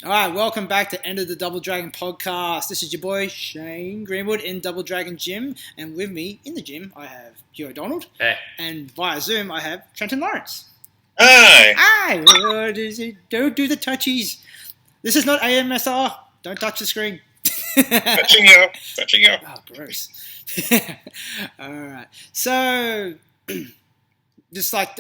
All right, welcome back to End of the Double Dragon podcast. This is your boy Shane Greenwood in Double Dragon Gym, and with me in the gym I have Hugh Donald, Hey. and via Zoom I have Trenton Lawrence. Hi. Hi, what is it? Don't do the touchies. This is not AMSR. Don't touch the screen. Touching you. Oh, gross. All right, so just like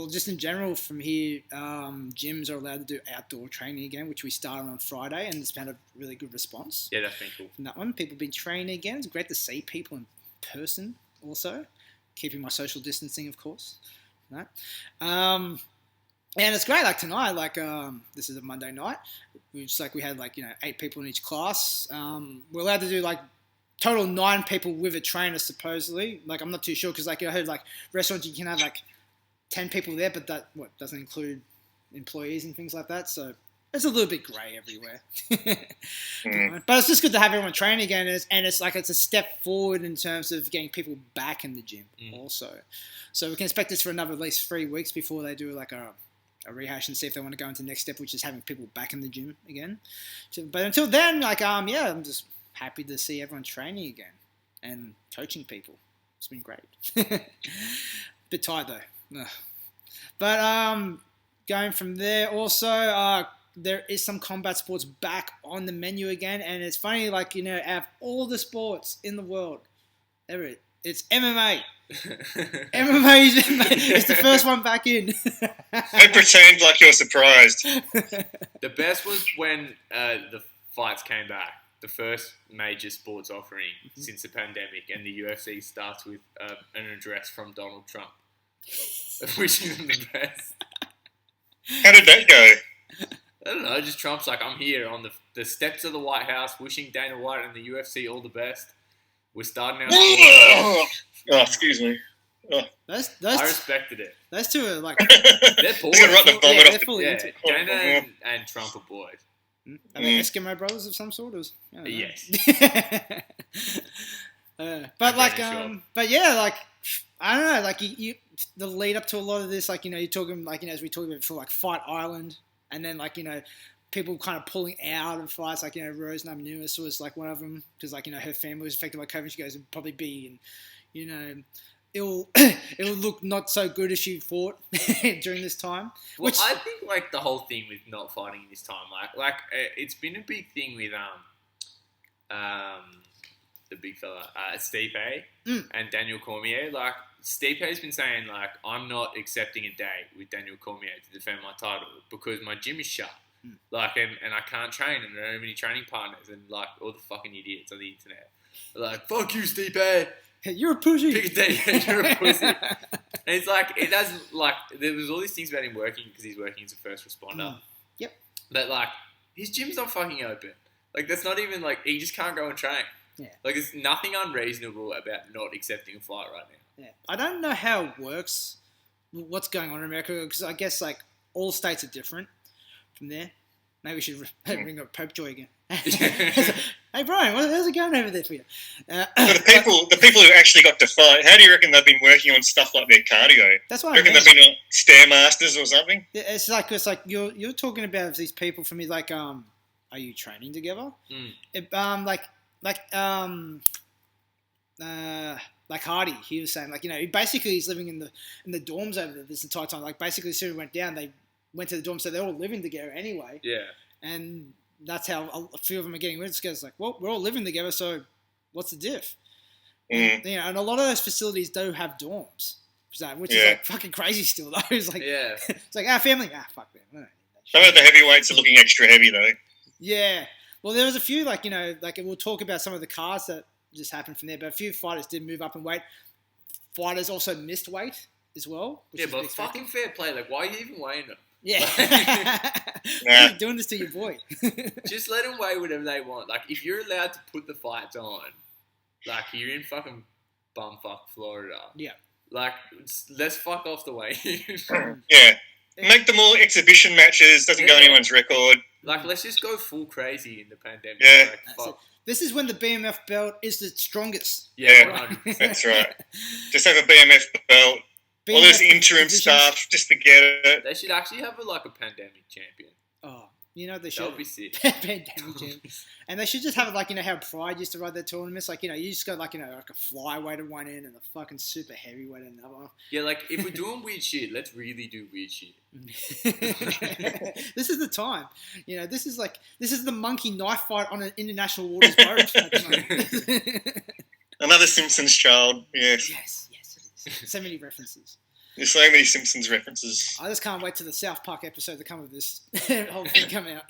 just in general from here, gyms are allowed to do outdoor training again, which we started on Friday, and it's had a really good response. Yeah, that's been cool. From that one, people have been training again. It's great to see people in person also, keeping my social distancing, of course. Right? And it's great, like tonight, this is a Monday night, we had 8 people in each class. We're allowed to do total 9 people with a trainer supposedly. I'm not too sure because I heard restaurants you can have 10 people there, but that doesn't include employees and things like that. So it's a little bit grey everywhere. But it's just good to have everyone training again, and it's a step forward in terms of getting people back in the gym also. So we can expect this for another at least 3 weeks before they do a rehash and see if they want to go into the next step, which is having people back in the gym again. But until then, I'm just happy to see everyone training again and coaching people. It's been great. Bit tired though. Ugh. But going from there, also there is some combat sports back on the menu again, and it's funny, out of all the sports in the world, it's MMA. MMA is the first one back in. Don't pretend like you're surprised. The best was when the fights came back. The first major sports offering since the pandemic, and the UFC starts with an address from Donald Trump, wishing them the best. How did that go? I don't know, just Trump's I'm here on the steps of the White House, wishing Dana White and the UFC all the best. We're starting our Oh, excuse me. Oh. I respected it. Those two are They're boys. Gonna run the vomit off they're fully into it. Dana and Trump are boys. Are they Eskimo brothers of some sort? Yes. But sure. but yeah, I don't know, you the lead up to a lot of this, you're talking as we talked about before, Fight Island, and then people kind of pulling out of fights, Rose Namajunas was one of them because her family was affected by COVID. She goes, it'd probably be, and it'll look not so good if she fought during this time. Well, I think the whole thing with not fighting this time, it's been a big thing with the big fella Stipe and Daniel Cormier. Stipe's been saying I'm not accepting a date with Daniel Cormier to defend my title because my gym is shut. And I can't train, and I don't have any training partners, and all the fucking idiots on the internet fuck you, Stipe. Hey, you're a pussy. Pick a date, you're a pussy. And it's it doesn't there was all these things about him working because he's working as a first responder. Yep. But his gym's not fucking open. That's not even he just can't go and train. Yeah. There's nothing unreasonable about not accepting a fight right now. Yeah. I don't know how it works, what's going on in America, because I guess all states are different from there. Maybe we should bring up Pope Joy again. Hey Brian, how's it going over there for you? The people who actually got to fight, how do you reckon they've been working on stuff like their cardio? That's what I reckon they've been on Stairmasters or something. Yeah, it's you're talking about these people for me are you training together? Hardy, he was saying he basically he's living in the dorms over there this entire time. Basically as soon as it went down, they went to the dorm, so they're all living together anyway. Yeah. And that's how a few of them are getting rid of it. It's well, we're all living together, so what's the diff? And a lot of those facilities do have dorms, which is fucking crazy still though. It's it's our family. Fuck them. Some of the heavyweights are looking extra heavy though. Yeah. Well, there was a few we'll talk about some of the cars that just happened from there, but a few fighters did move up in weight. Fighters also missed weight as well. But fucking fair play. Why are you even weighing them? Yeah. You're doing this to your boy. Just let them weigh whatever they want. If you're allowed to put the fights on, you're in fucking bumfuck Florida. Yeah. Let's fuck off the way. Yeah. Make them all exhibition matches. Doesn't go anyone's record. Let's just go full crazy in the pandemic. Yeah. Fuck. This is when the BMF belt is the strongest. Yeah, that's right. Just have a BMF belt. BMF all this interim divisions. stuff just to get it. They should actually have a pandemic champion. Oh, You know, they That should. would be sick. Pandemic gym. And they should just have it like, you know, how Pride used to run their tournaments. Like, you know, you just got like, you know, like a flyweight at one end and a fucking super heavyweight at another. Yeah, like if we're doing weird shit, let's really do weird shit. This is the time. You know, this is the monkey knife fight on an international waters boat. Another Simpsons child. Yes. Yes, it is. So many references. There's so many Simpsons references. I just can't wait till the South Park episode to come with this whole thing come out.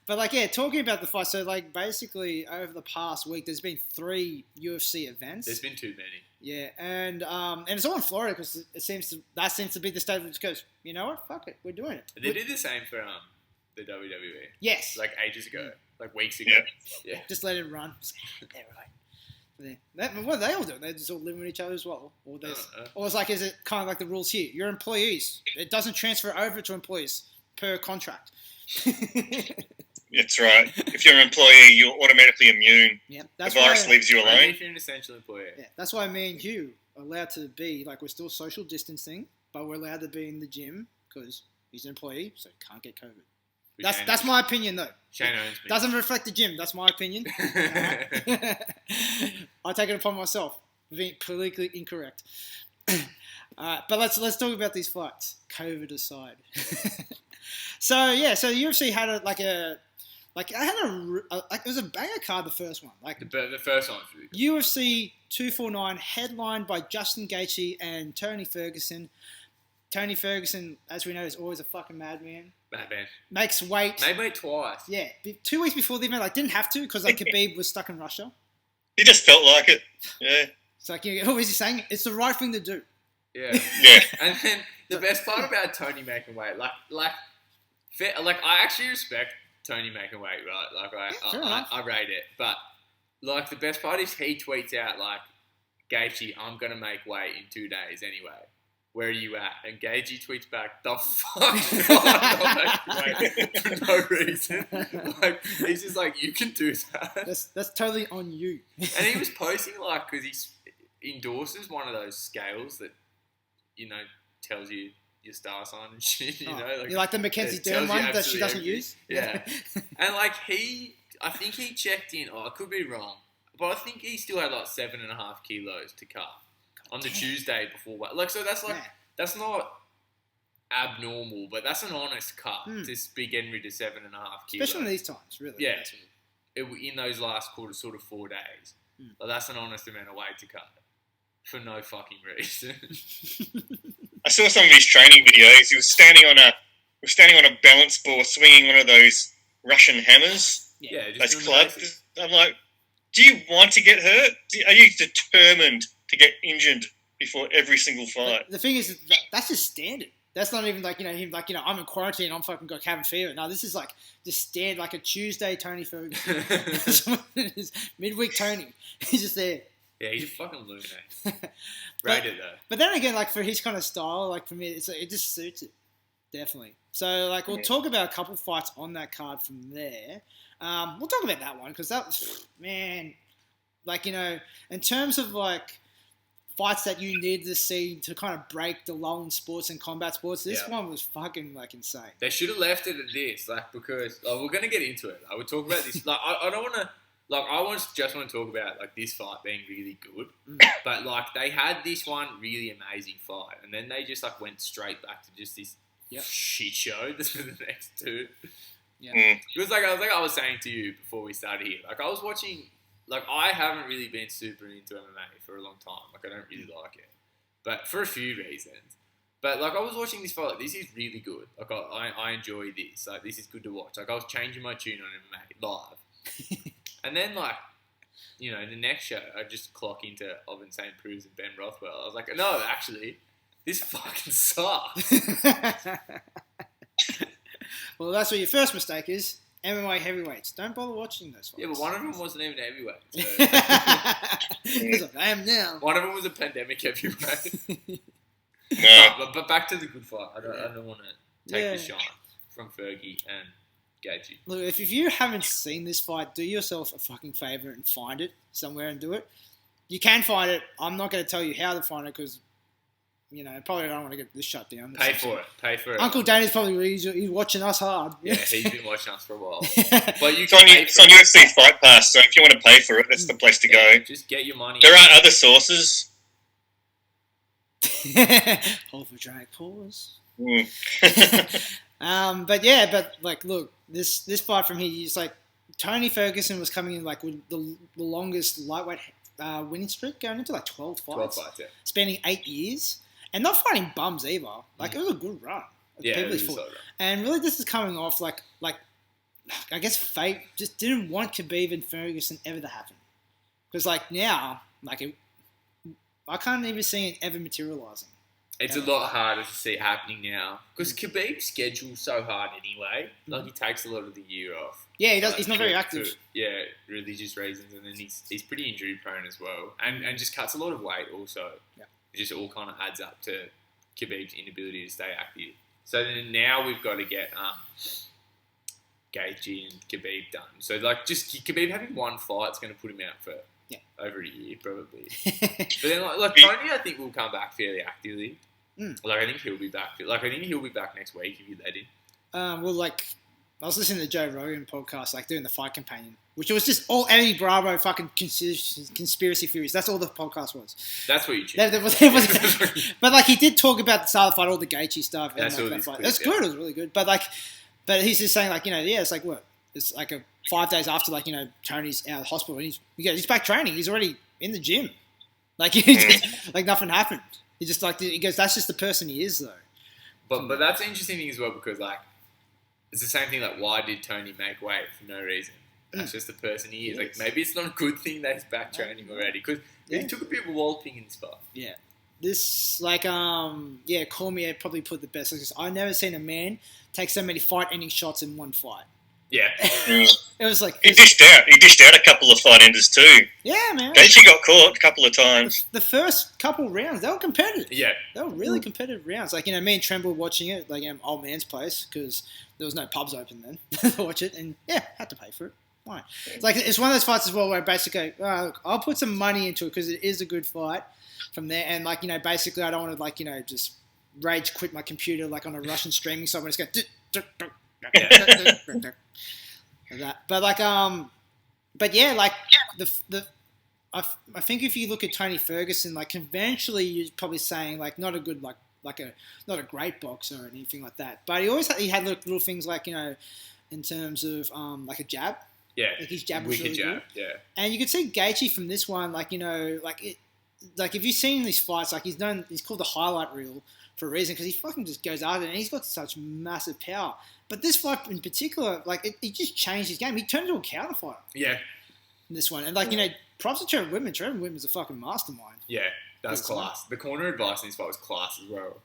But like, yeah, talking about the fight. So like, basically, over the past week, there's been 3 UFC events. There's been too many. Yeah, and it's all in Florida because that seems to be the state of which goes, you know what, fuck it, we're doing it. They did the same for the WWE. Yes. Like ages ago, like weeks ago. Yeah. Just let it run. Yeah, right. What are they all doing? They're just all living with each other as well. Or it's like, is it kind of like the rules here? You're employees. It doesn't transfer over to employees per contract. That's right. If you're an employee, you're automatically immune. Yeah, the virus leaves you Only alone. if you're an essential employee. Yeah, that's why me and you are allowed to be, like, we're still social distancing, but we're allowed to be in the gym because he's an employee, so he can't get COVID. That's my opinion, though. Shane owns me. Doesn't reflect the gym. That's my opinion. I take it upon myself for being politically incorrect. But let's talk about these fights. COVID aside. So the UFC had it was a banger card. The first one, like the first one was really good. UFC 249, headlined by Justin Gaethje and Tony Ferguson. Tony Ferguson, as we know, is always a fucking madman. Madman. Makes weight. Made weight twice. Yeah, 2 weeks before the event, like didn't have to because like Khabib was stuck in Russia. He just felt like it. Yeah. It's like, what was he saying? It's the right thing to do. Yeah. Yeah. And then the best part about Tony making weight, I actually respect Tony making weight, right? Like I rate it, but like the best part is he tweets out like, Gaethje, I'm gonna make weight in 2 days anyway. Where are you at? And Gaethje tweets back, the fuck not making weight for no reason. Like he's just like, you can do that. That's totally on you. And he was posting like, because he endorses one of those scales that, you know, tells you your star sign and shit, you know. Like the Mackenzie Dern one that she doesn't use? Yeah. And like I think he checked in, I could be wrong, but I think he still had like 7.5 kilos to cut on the Tuesday before weight. Like, so that's like, that's not abnormal, but that's an honest cut to be getting rid of 7.5 kilos. Especially in these times, really. Yeah. In those last sort of 4 days. Like, that's an honest amount of weight to cut. For no fucking reason. I saw some of his training videos. He was standing on a balance board, swinging one of those Russian hammers. Yeah, those clubs. I'm like, do you want to get hurt? Are you determined to get injured before every single fight? The thing is, that's just standard. That's not even like, you know, him like, you know, I'm in quarantine, I'm fucking got cabin fever. No, this is like just standard, like a Tuesday Tony Ferguson. Midweek Tony. He's just there. Yeah, he's a fucking lunatic. Rated though. But then again, like for his kind of style, like for me, it just suits it. Definitely. So like we'll talk about a couple fights on that card from there. We'll talk about that one because that was, man, like, you know, in terms of like fights that you needed to see to kind of break the lull in sports and combat sports, this one was fucking like insane. They should have left it at this, like, because we're gonna get into it. I would talk about this. Like, I don't want to. Like, just want to talk about, like, this fight being really good. But, like, they had this one really amazing fight. And then they just, like, went straight back to just this shit show for the next two. Yeah. It was like I was saying to you before we started here. Like, I was watching... Like, I haven't really been super into MMA for a long time. Like, I don't really like it. But for a few reasons. But, like, I was watching this fight. Like, this is really good. Like, I enjoy this. Like, this is good to watch. Like, I was changing my tune on MMA live. And then, like, you know, the next show, I just clock into Oven St. Preux and Ben Rothwell. I was like, no, actually, this fucking sucks. Well, that's what your first mistake is. MMA heavyweights. Don't bother watching those fights. Yeah, but one of them wasn't even a heavyweight. So. Like, I am now. One of them was a pandemic heavyweight. No. But back to the good fight. I don't want to take the shine from Fergie and Gaethje. Look, if you haven't seen this fight, do yourself a fucking favour and find it somewhere and do it. You can find it. I'm not going to tell you how to find it because probably don't want to get this shut down. Pay for it. Uncle Danny's probably he's watching us hard. Yeah, he's been watching us for a while. But you it's on UFC Fight Pass, so if you want to pay for it, that's the place to go. Just get your money. There are other sources. Hold for drag pause. Mm. but look, this fight from here, it's like Tony Ferguson was coming in like with the longest lightweight winning streak, going into like 12 fights. 12 fights, yeah. Spanning 8 years. And not fighting bums either. Like, it was a good run. Yeah, it was a solid run. And really, this is coming off like I guess fate just didn't want Khabib and Ferguson ever to happen. Because, like, now, like, I can't even see it ever materialising. It's a lot harder to see it happening now. Because Khabib's schedule's so hard anyway. Like, he takes a lot of the year off. Yeah, he does. He's not very active. Religious reasons. And then he's pretty injury prone as well. And just cuts a lot of weight also. Yeah. It just all kind of adds up to Khabib's inability to stay active. So then now we've got to get Gaethje and Khabib done. So like just Khabib having one fight's going to put him out for over a year probably. But then like Tony, I think will come back fairly actively. Like I think he'll be back. Like I think he'll be back next week if you let him. Well, like I was listening to Joe Rogan podcast, like doing the Fight Companion, which was just all Eddie Bravo fucking conspiracy theories. That's all the podcast was. That's what you choose. But like he did talk about the start of the fight, all the Gaethje stuff. That's and, like, that fight. That's good. It was really good. But he's just saying like it's like what? It's like 5 days after like Tony's out of the hospital and he's back training. He's already in the gym. Like like nothing happened. He just he goes. That's just the person he is though. But that's an interesting thing as well because like. It's the same thing like why did Tony make weight for no reason? That's just the person he is. Like maybe it's not a good thing that he's back training already because he took a bit of a walloping in spot. Yeah. This Cormier probably put the best. Because I've never seen a man take so many fight-ending shots in one fight. Yeah. It was like he dished out a couple of fight enders too. Yeah, man. Gaethje got caught a couple of times. The first couple rounds, they were competitive. Yeah. They were really competitive rounds. Like, me and Trent were watching it, like, old man's place, because there was no pubs open then to watch it, and had to pay for it. Why? It's one of those fights as well where I basically go, look, I'll put some money into it because it is a good fight from there, and, basically I don't want to, just rage quit my computer, like, on a Russian streaming site where it's going that. I think if you look at Tony Ferguson, like conventionally you're probably saying like not a good not a great boxer or anything like that, but he had little things like in terms of like a jab. Yeah, like his jab was really jab, good. Yeah, and you could see Gaethje from this one, if you've seen these fights, like he's called the highlight reel for a reason because he fucking just goes out and he's got such massive power. But this fight in particular, it just changed his game. He turned into a counter fighter. Yeah. In this one. And, props to Trevor Whitman. Trevor Whitman's a fucking mastermind. Yeah, that's class. The corner advice in this fight was class as well.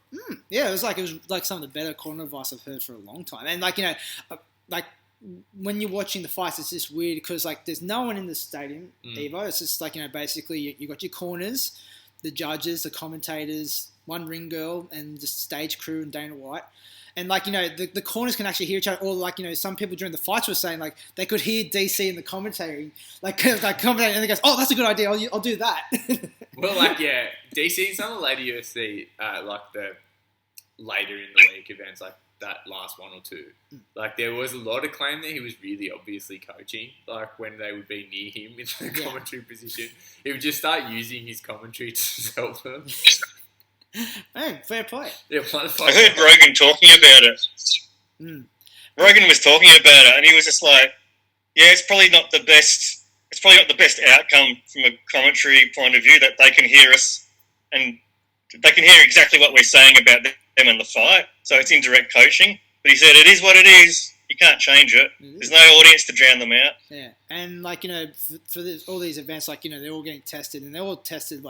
Yeah, it was like some of the better corner advice I've heard for a long time. And, when you're watching the fights, it's just weird because, there's no one in the stadium, Evo. It's just, basically you got your corners, the judges, the commentators, one ring girl, and just stage crew and Dana White. And, the corners can actually hear each other. Or, some people during the fights were saying, they could hear DC in the commentary. Commentating, and they goes, oh, that's a good idea. I'll do that. Well, DC and some of the later UFC, the later in the week events, that last one or two. There was a lot of claim that he was really obviously coaching. When they would be near him in the commentary position, he would just start using his commentary to help them. Hey, fair play. Yeah, I heard Rogan talking about it. Rogan was talking about it, and he was just like, "Yeah, it's probably not the best. It's probably not the best outcome from a commentary point of view that they can hear us and they can hear exactly what we're saying about them in the fight. So it's indirect coaching." But he said, "It is what it is. You can't change it. There's no audience to drown them out." Yeah, and for all these events, they're all getting tested, and they're all tested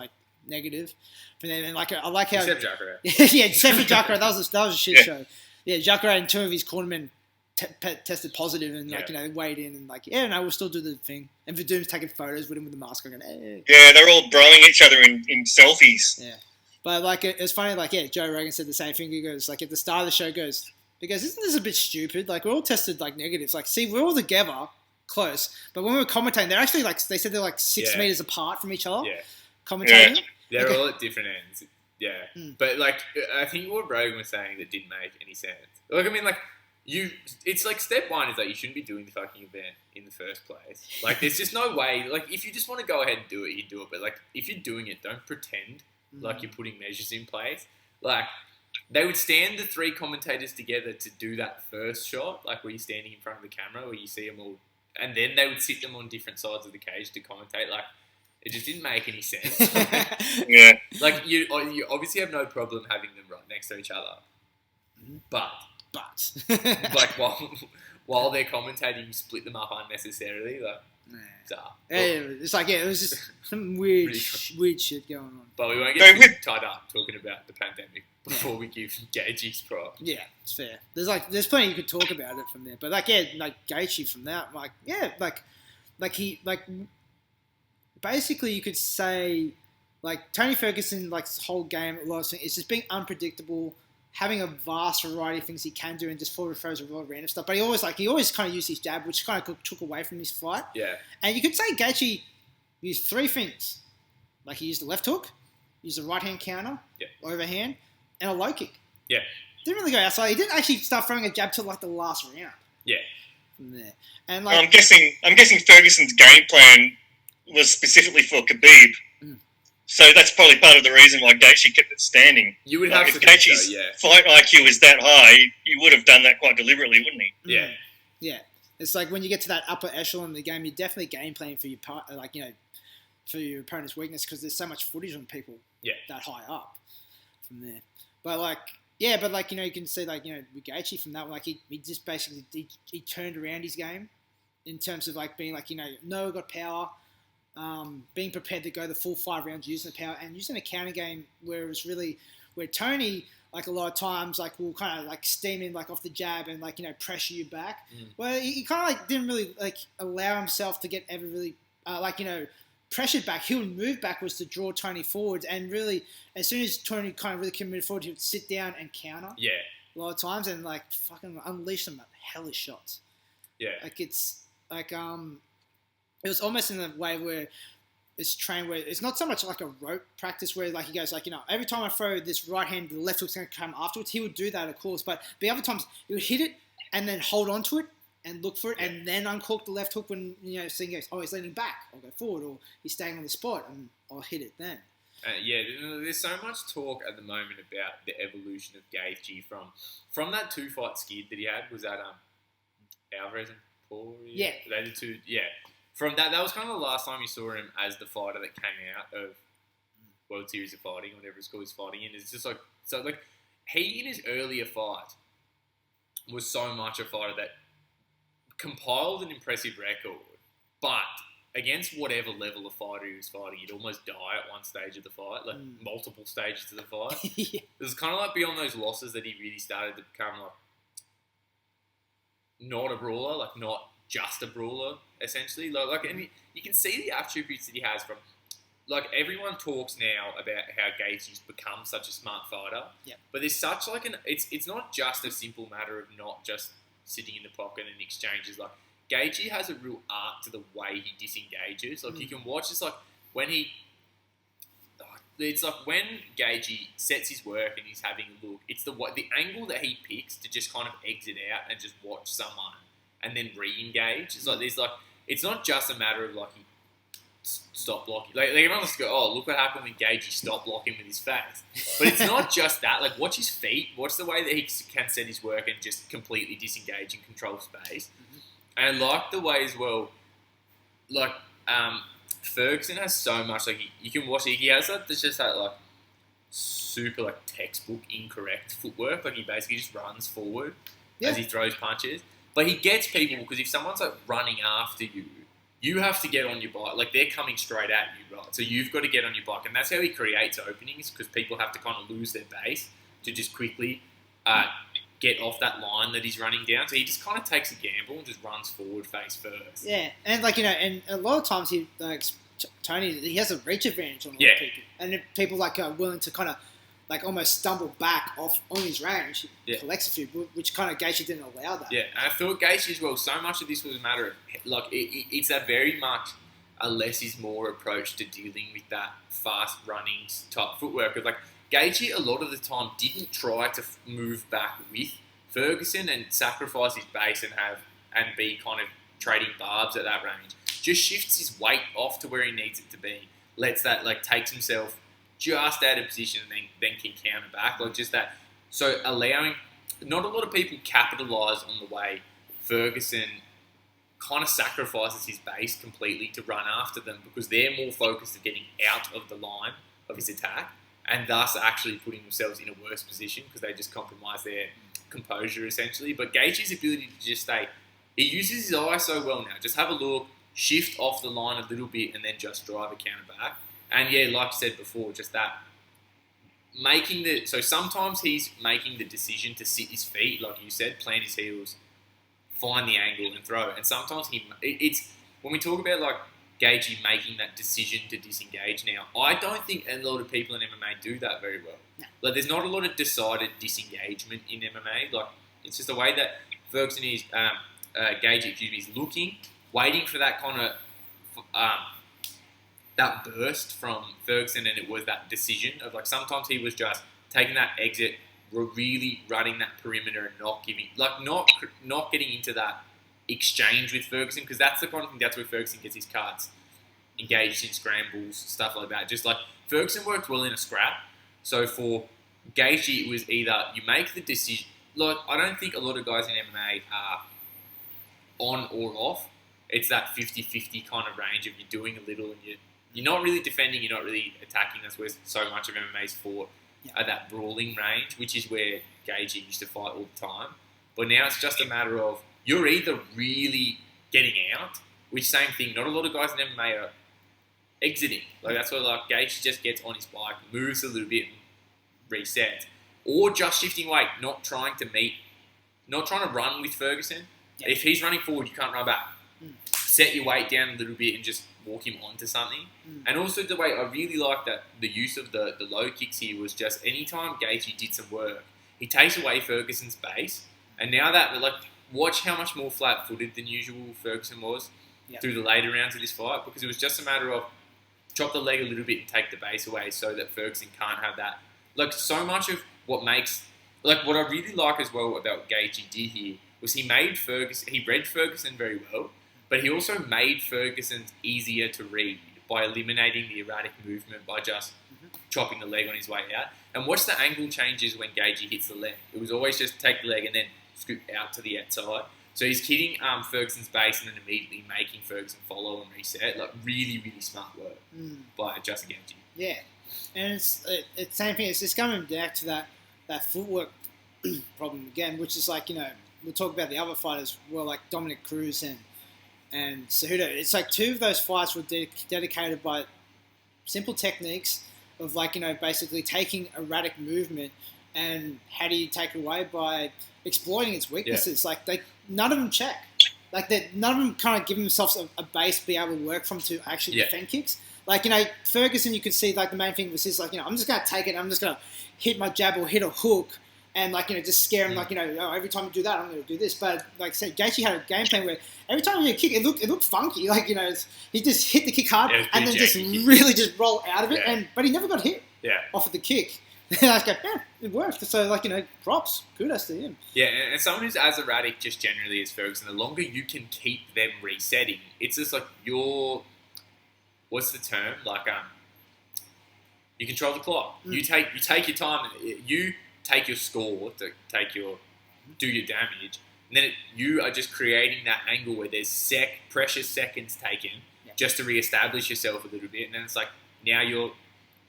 negative. And then, I like how except Jacare. Except for Jacare, that was a shit show. Yeah, Jacare and two of his cornermen tested positive, and they weighed in, and we'll still do the thing. And Verdum's taking photos with him with the mask on. Hey. Yeah, they're all broing each other in selfies. Yeah, but it's funny. Joe Rogan said the same thing. He goes at the start of the show, isn't this a bit stupid? We're all tested negatives. See, we're all together, close, but when we were commentating, they're actually they said they're 6 meters apart from each other. Yeah. Commentating. They're all at different ends. Yeah, Mm. but like I think what Rogan was saying that didn't make any sense. Like I mean, like it's like step one is that you shouldn't be doing the fucking event in the first place. Like there's just no way. Like if you just want to go ahead and do it, you do it. But like if you're doing it, don't pretend like you're putting measures in place. Like they would stand the 3 commentators together to do that first shot, like where you're standing in front of the camera, where you see them all, and then they would sit them on different sides of the cage to commentate. Like it just didn't make any sense. Yeah. Like you obviously have no problem having them right next to each other, but like while they're commentating, you split them up unnecessarily. Like, it's like it was just some weird, Really weird shit going on. but we won't No, get too tied up talking about the pandemic before we give Gagey's prop. Yeah, it's fair. There's plenty you could talk about it from there, but like Gaethje from that, basically you could say like Tony Ferguson, like this whole game, a lot of things, it's just being unpredictable, having a vast variety of things he can do, and just forward throws a lot of random stuff. But he always kind of used his jab, which kind of took away from his fight. Yeah, And you could say Gaethje used 3 things, like he used the left hook, used the right hand counter, overhand, and a low kick. Yeah. Didn't really go outside. He didn't actually start throwing a jab till like the last round. Yeah. From there. And like I'm guessing Ferguson's game plan was specifically for Khabib. So that's probably part of the reason why Gaethje kept it standing. You would Like, have if to think Gaethje's so, yeah. fight IQ is that high, he would have done that quite deliberately, wouldn't he? Yeah. Yeah. It's like when you get to that upper echelon of the game, you're definitely game playing for your part, for your opponent's weakness, because there's so much footage on people that high up from there. But you can see with Gaethje from that one, he just basically he turned around his game in terms of being no, got power, being prepared to go the full 5 rounds using the power and using a counter game where it was really where Tony a lot of times will kind of steam in off the jab and pressure you back. Well, he kind of didn't really allow himself to get ever really pressured back. He would move backwards to draw Tony forwards, and really as soon as Tony kind of really committed forward, he would sit down and counter. Yeah. A lot of times and fucking unleash some hellish shots. Yeah. It was almost in a way where it's trained where it's not so much like a rope practice where he goes every time I throw this right hand, the left hook's going to come afterwards. He would do that, of course, but the other times he would hit it and then hold on to it and look for it and then uncork the left hook when seeing goes, oh, he's leaning back, I'll go forward, or he's staying on the spot and I'll hit it then. There's so much talk at the moment about the evolution of Gaethje from that 2-fight skid that he had. Was that Alvarez and Poirier? Yeah. They did 2. Yeah. From that was kind of the last time you saw him as the fighter that came out of World Series of Fighting, or whatever it's called, he's fighting in. It's just he in his earlier fight was so much a fighter that compiled an impressive record, but against whatever level of fighter he was fighting, he'd almost die at one stage of the fight, multiple stages of the fight. Yeah. It was kind of beyond those losses that he really started to become not a brawler, not just a brawler, essentially. And you can see the attributes that he has from, everyone talks now about how Gaethje's become such a smart fighter. Yep. But there's such it's not just a simple matter of not just sitting in the pocket and exchanges. Gaethje has a real art to the way he disengages. You can watch this, when he, it's when Gaethje sets his work and he's having a look. It's the angle that he picks to just kind of exit out and just watch someone and then re-engage. It's it's not just a matter of he stop blocking. Everyone wants to go, oh, look what happened when Gaethje stopped blocking with his face. But it's not just that. Watch his feet. Watch the way that he can set his work and just completely disengage and control space. And I like the way as well, Ferguson has so much, you can watch it. He has there's just that super textbook incorrect footwork. He basically just runs forward as he throws punches. But he gets people because if someone's running after you, you have to get on your bike. They're coming straight at you, right? So you've got to get on your bike, and that's how he creates openings because people have to kind of lose their base to just quickly get off that line that he's running down. So he just kind of takes a gamble and just runs forward face first. Yeah, and and a lot of times Tony, he has a reach advantage on a lot of people, and if people are willing to kind of almost stumble back off on his range, he collects a few, which kind of Gaethje didn't allow that. Yeah, and I thought Gaethje as well. So much of this was a matter of it's a very much a less is more approach to dealing with that fast running type footwork. Gaethje a lot of the time didn't try to move back with Ferguson and sacrifice his base and be kind of trading barbs at that range. Just shifts his weight off to where he needs it to be. Lets that, like, takes himself just out of position and then can counter back. Like, just that. So allowing, not a lot of people capitalise on the way Ferguson kind of sacrifices his base completely to run after them, because they're more focused on getting out of the line of his attack and thus actually putting themselves in a worse position because they just compromise their composure essentially. But Gaethje's ability to just stay, he uses his eye so well now. Just have a look, shift off the line a little bit and then just drive a counter back. And yeah, like I said before, just that so sometimes he's making the decision to sit his feet, like you said, plant his heels, find the angle and throw. And sometimes it's when we talk about like Gaethje making that decision to disengage now, I don't think a lot of people in MMA do that very well. No. Like, there's not a lot of decided disengagement in MMA. Like, it's just the way that Ferguson is, Gaethje, is looking, waiting for that kind of that burst from Ferguson, and it was that decision of, like, sometimes he was just taking that exit, really running that perimeter and not getting into that exchange with Ferguson, because that's the kind of thing, that's where Ferguson gets his cards engaged in scrambles, stuff like that. Just like Ferguson worked well in a scrap, so for Gaethje it was either you make the decision, like I don't think a lot of guys in MMA are on or off. It's that 50-50 kind of range of you're doing a little and you're not really defending, you're not really attacking. That's where so much of MMA's fought, at that brawling range, which is where Gaethje used to fight all the time. But now it's just a matter of you're either really getting out, which same thing, not a lot of guys in MMA are exiting. Like that's where like Gaethje just gets on his bike, moves a little bit, and resets. Or just shifting weight, not trying to run with Ferguson. Yeah. If he's running forward, you can't run back. Set your weight down a little bit and just walk him onto something. And also the way I really like that the use of the low kicks here was just anytime Gaethje did some work, he takes away Ferguson's base. And now that, like, watch how much more flat-footed than usual Ferguson was through the later rounds of this fight, because it was just a matter of chop the leg a little bit and take the base away so that Ferguson can't have that. Like, so much of what makes, like, what I really like as well about what Gaethje did here was he read Ferguson very well, but he also made Ferguson easier to read by eliminating the erratic movement by just chopping the leg on his way out. And watch the angle changes when Gaethje hits the leg. It was always just take the leg and then scoop out to the outside. So he's hitting Ferguson's base and then immediately making Ferguson follow and reset. Like, really, really smart work by Justin Gaethje. Yeah. And it's same thing. It's just coming back to that footwork problem again, which is like, we'll talk about the other fighters, well, like Dominic Cruz and Cejudo. It's like two of those fights were dedicated by simple techniques of, like, basically taking erratic movement and how do you take it away by exploiting its weaknesses. Yeah. Like, none of them check. Like, none of them kind of give themselves a base to be able to work from to actually defend kicks. Like, Ferguson, you could see, like, the main thing was his, like, I'm just going to take it, I'm just going to hit my jab or hit a hook and, like, just scare him, like, every time you do that, I'm going to do this. But, like I said, Gaethje had a game plan where every time he kick, it looked funky. Like, he just hit the kick hard and then just really just roll out of it. But he never got hit off of the kick. And I was like, it worked. So, like, props. Kudos to him. Yeah, and someone who's as erratic just generally as Ferguson, the longer you can keep them resetting, it's just like what's the term? Like, you control the clock. You take your time. You take your score to do your damage, and then you are just creating that angle where there's precious seconds taken just to reestablish yourself a little bit, and then it's like now you're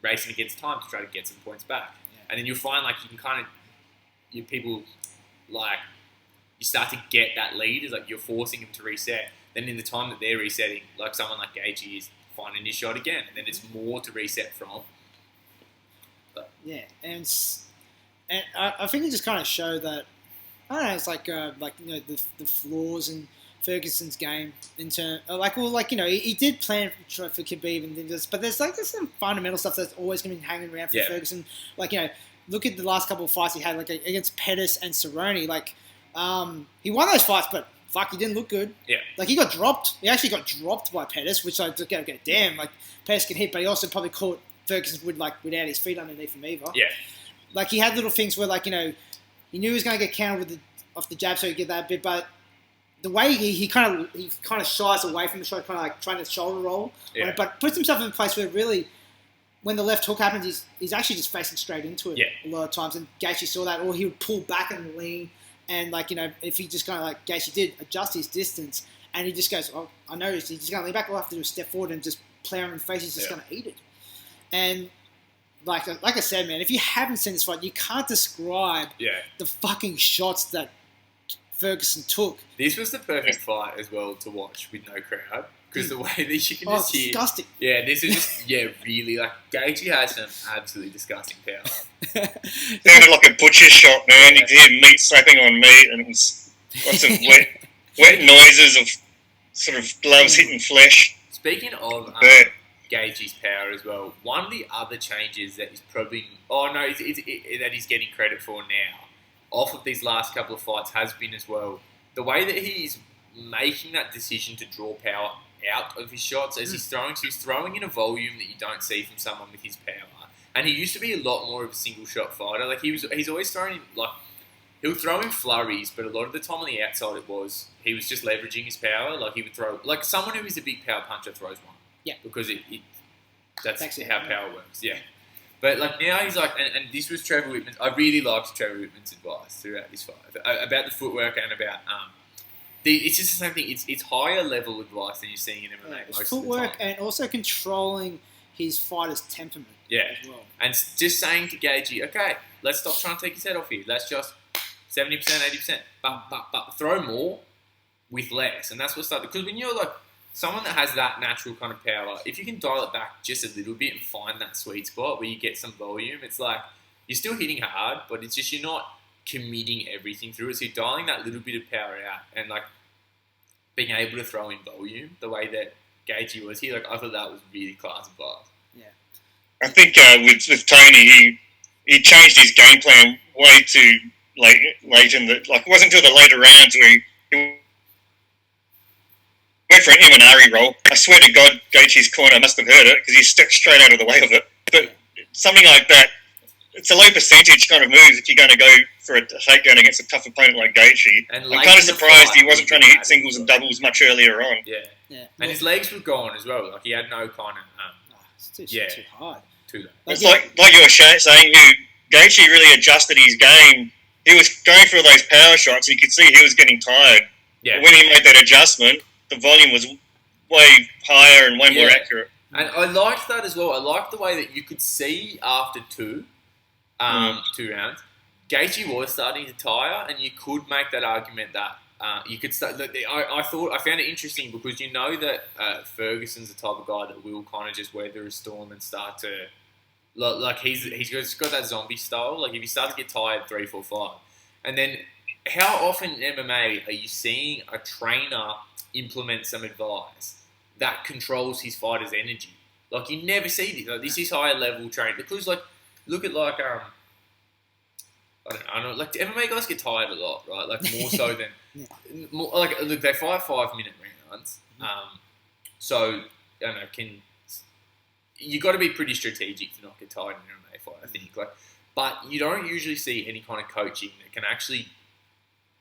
racing against time to try to get some points back, and then you'll find like you can kind of people like you start to get that lead is like you're forcing them to reset. Then in the time that they're resetting, like someone like Gaethje is finding his shot again, and then it's more to reset from. But. Yeah, and I think it just kind of showed that, I don't know, it's like the flaws in Ferguson's game in turn. He did plan for Khabib and things, but there's some fundamental stuff that's always going to be hanging around for Ferguson. Like, look at the last couple of fights he had, like against Pettis and Cerrone. Like, he won those fights, but fuck, he didn't look good. Yeah. Like, he got dropped. He actually got dropped by Pettis, which I just go, damn, like, Pettis can hit, but he also probably caught Ferguson would without his feet underneath him either. Yeah. Like he had little things where he knew he was going to get countered off the jab, so he get that bit. But the way he kind of shies away from the shot, kind of trying to shoulder roll, but puts himself in a place where really, when the left hook happens, he's actually just facing straight into it a lot of times. And Gaethje saw that, or he would pull back and lean, and if he just kind of Gaethje did adjust his distance, and he just goes, oh, I noticed he's just going to lean back. I'll have to do a step forward and just play him in the face. He's just going to eat it. And like I said, man, if you haven't seen this fight, you can't describe the fucking shots that Ferguson took. This was the perfect fight as well to watch with no crowd. Because the way that you can just hear... disgusting. Yeah, this is just, really, Gaethje has some absolutely disgusting power. Sounded like a butcher shop, man. You could hear meat slapping on meat and lots of wet noises of sort of gloves hitting flesh. Speaking of Gaethje's power as well, one of the other changes that he's probably... that he's getting credit for now, off of these last couple of fights, has been as well, the way that he's making that decision to draw power out of his shots as he's throwing. So he's throwing in a volume that you don't see from someone with his power. And he used to be a lot more of a single shot fighter. He's always throwing he'll throw in flurries, but a lot of the time on the outside he was just leveraging his power. He would throw someone who is a big power puncher throws one. Yeah. Because that's how power works. Yeah. But now he's and this was Trevor Whitman. I really liked Trevor Whitman's advice throughout this fight about the footwork and about it's just the same thing. It's higher level advice than you're seeing in MMA most footwork of the time. And also controlling his fighter's temperament. Yeah. As well. And just saying to Gaethje, okay, let's stop trying to take his head off here. Let's just 70%, 80%, but throw more with less. And that's what started. Because when you're someone that has that natural kind of power, if you can dial it back just a little bit and find that sweet spot where you get some volume, it's you're still hitting hard, but it's just you're not committing everything through it. So you're dialing that little bit of power out and being able to throw in volume the way that Gaethje was here. I thought that was really class advice. Yeah, I think with Tony, he changed his game plan way too late in the it wasn't until the later rounds where he went for an Imanari roll. I swear to God, Gaethje's corner must have heard it because he stepped straight out of the way of it. But something like that, it's a low percentage kind of move if you're going to go for a takedown against a tough opponent like Gaethje. I'm kind of surprised he wasn't trying to hit singles and doubles much earlier on. Yeah. And his legs were gone as well. He had no kind of... it's too hard. Too low. It's like you were saying, Gaethje really adjusted his game. He was going for those power shots and you could see he was getting tired. Yeah. But when he made that adjustment, the volume was way higher and way more accurate. And I liked that as well. I liked the way that you could see after two rounds, Gaethje was starting to tire, and you could make that argument that you could start. I found it interesting because you know that Ferguson's the type of guy that will kind of just weather a storm and start to he's got that zombie style. If you start to get tired 3, 4, 5, and then how often in MMA are you seeing a trainer implement some advice that controls his fighter's energy? You never see this. This is higher level training because look at I don't know, MMA guys get tired a lot, right? More so than look, they fight 5-minute rounds. So I don't know, you got to be pretty strategic to not get tired in an MMA fight, I think. But you don't usually see any kind of coaching that can actually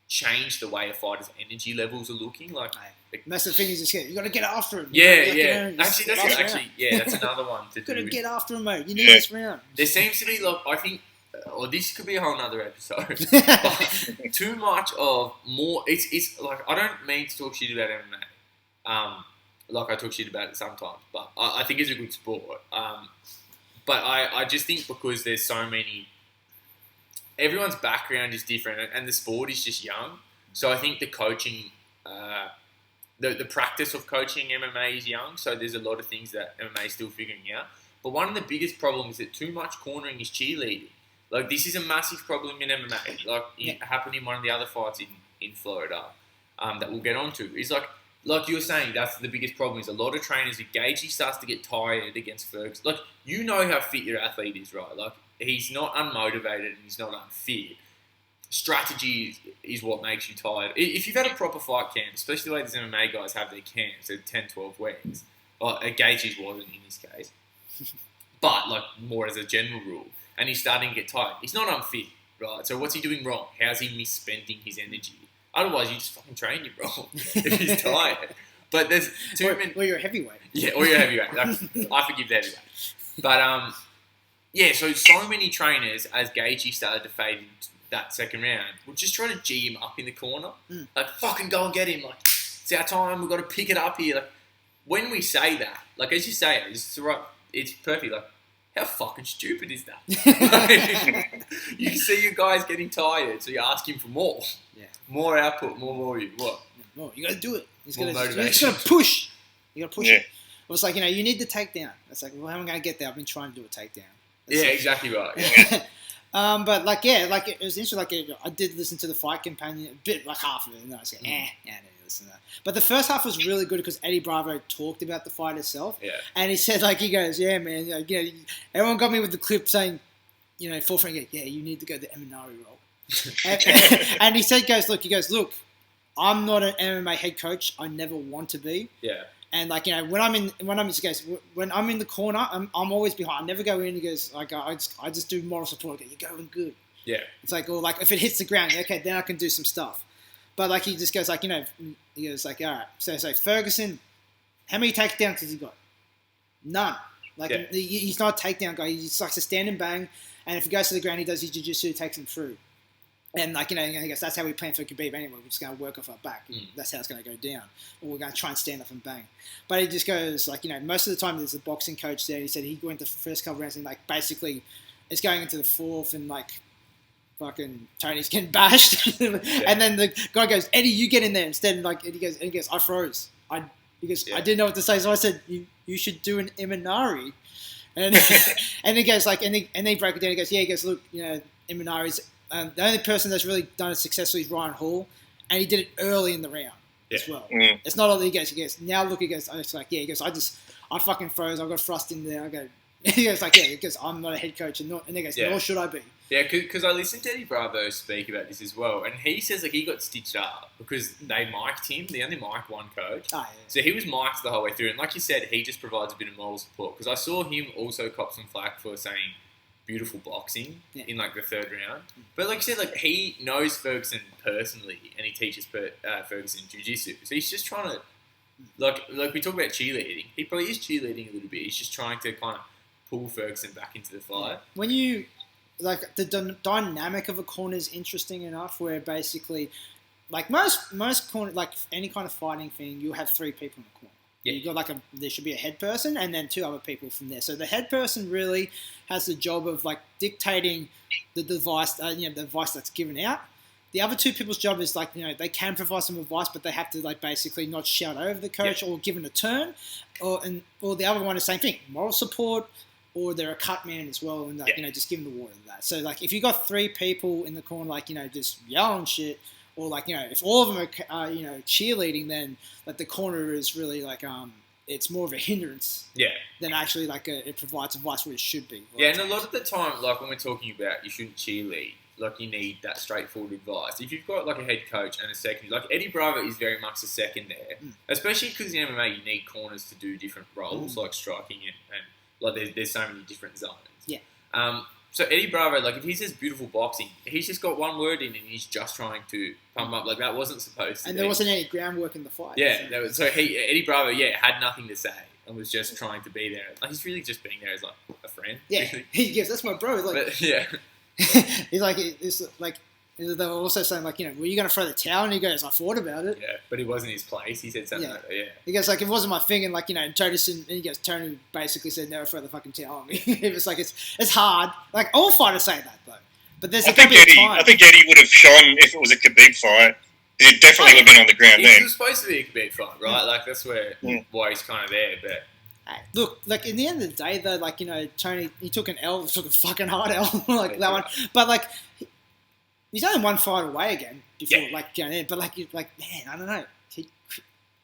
change the way a fighter's energy levels are looking. That's the thing, is you got to get after him. Yeah. That's another one to do. Got to get after him, mate. You need this round. There seems to be, I think, this could be a whole nother episode. But too much of more. It's I don't mean to talk shit about MMA. I talk shit about it sometimes, but I think it's a good sport. But I just think because there's so many. Everyone's background is different, and the sport is just young. So I think the coaching, the practice of coaching MMA is young. So there's a lot of things that MMA is still figuring out. But one of the biggest problems is that too much cornering is cheerleading. This is a massive problem in MMA. It happened in one of the other fights in Florida that we'll get onto. Is like you were saying, that's the biggest problem. Is a lot of trainers, if Gaethje starts to get tired against Ferguson, you know how fit your athlete is, right? He's not unmotivated and he's not unfit. Strategy is what makes you tired. If you've had a proper fight camp, especially the way these MMA guys have their camps, they're 10, 12 weeks. Gaethje's wasn't in this case. but like more as a general rule, and he's starting to get tired. He's not unfit, right? So what's he doing wrong? How's he misspending his energy? Otherwise, you just fucking train him wrong if he's tired. But there's too many. Or you're a heavyweight. Yeah, or you're a heavyweight. I forgive the heavyweight. But yeah. So many trainers, as Gaethje started to fade into that second round, would just try to G him up in the corner, like fucking go and get him. Like it's our time. We've got to pick it up here. Like when we say that, like as you say it, it's right. It's perfect. Like how fucking stupid is that? Like, you see your guys getting tired, so you ask him for more. Yeah. More output, more you. What? More. You got to do it. He's More got motivation. to push. You got to push it. Well, it's like, you need the takedown. It's like, well, how am I going to get there? I've been trying to do a takedown. Yeah, exactly right. Yeah. But like, yeah, like it was interesting. Like I did listen to the Fight Companion, a bit, like half of it, and I was like, I didn't listen to that. But the first half was really good because Eddie Bravo talked about the fight itself. Yeah. And he said, like, he goes, yeah, man, everyone got me with the clip saying, full friend, yeah, you need to go the Eminari role. and he said, look, I'm not an MMA head coach. I never want to be. Yeah. And like when I'm in the corner, I'm always behind. I never go in. He goes like I just do moral support. You're going good. Yeah. It's like, or like if it hits the ground, okay, then I can do some stuff. But like he just goes like he goes like, all right. So Ferguson, how many takedowns has he got? None. Like he's not a takedown guy. He just likes to stand and bang. And if he goes to the ground, he does his jiu-jitsu, takes him through. And like, I guess that's how we plan for Khabib anyway. We're just going to work off our back. That's how it's going to go down. Or we're going to try and stand up and bang. But he just goes like, most of the time there's a boxing coach there. He said he went the first couple rounds and like basically it's going into the fourth and like fucking Tony's getting bashed. And then the guy goes, Eddie, you get in there instead. And like, he goes, I froze. I didn't know what to say. So I said, you should do an Imanari. And and he goes like, and they break it down. He goes, look, Imanari's, the only person that's really done it successfully is Ryan Hall, and he did it early in the round as well. Mm. It's not all he goes, now look, he goes, it's like, he goes, I fucking froze, I got thrust in there, I go, he goes like, he goes, I'm not a head coach, and he goes, nor should I be. Yeah, because I listened to Eddie Bravo speak about this as well, and he says like he got stitched up because they mic'd him. They only mic'd one coach. Oh, yeah. So he was mic'd the whole way through, and like you said, he just provides a bit of moral support. Because I saw him also cop some flack for saying beautiful boxing in like the third round. But like you said, like he knows Ferguson personally, and he teaches Ferguson jiu-jitsu. So he's just trying to, like we talk about cheerleading. He probably is cheerleading a little bit. He's just trying to kind of pull Ferguson back into the fight. When you like the dynamic of a corner is interesting enough, where basically, like most corner, like any kind of fighting thing, you'll have three people in the corner. Yeah. You got there should be a head person and then two other people from there. So the head person really has the job of like dictating the device, the advice that's given out. The other two people's job is like, they can provide some advice, but they have to like basically not shout over the coach or give him a turn, or the other one is the same thing, moral support, or they're a cut man as well, and like, just give them the water to that. So like if you got three people in the corner, like just yelling shit. Or like, if all of them are, cheerleading, then like the corner is really like, it's more of a hindrance. Yeah. Than actually like it provides advice where it should be. Yeah, and a lot of the time, like when we're talking about you shouldn't cheerlead, like you need that straightforward advice. If you've got like a head coach and a second, like Eddie Bravo is very much the second there, especially because in MMA you need corners to do different roles, like striking and like there's so many different zones. Yeah. So Eddie Bravo, like if he says beautiful boxing, he's just got one word in and he's just trying to pump up. Like that wasn't supposed to. And there wasn't any groundwork in the fight. Yeah, so Eddie Bravo, had nothing to say and was just trying to be there. Like he's really just being there as like a friend. Yeah, he goes, that's my bro. Like, but, yeah. He's like, it's like. They were also saying, like, were you going to throw the towel? And he goes, I thought about it. Yeah, but it wasn't his place. He said something like that, He goes, like, it wasn't my thing. And, like, Tony basically said, never throw the fucking towel on me. It was like, it's hard. Like, all fighters say that, though. But there's a couple of times. I think Eddie would have shone if it was a Khabib fight. He definitely would have been on the ground then. It was supposed to be a Khabib fight, right? Like, that's why he's kind of there, but... Look, like, in the end of the day, though, like, Tony, he took an L, took a fucking hard L, like, that one. But, like... He's only one fight away again before, like, going in. But, like, man, I don't know.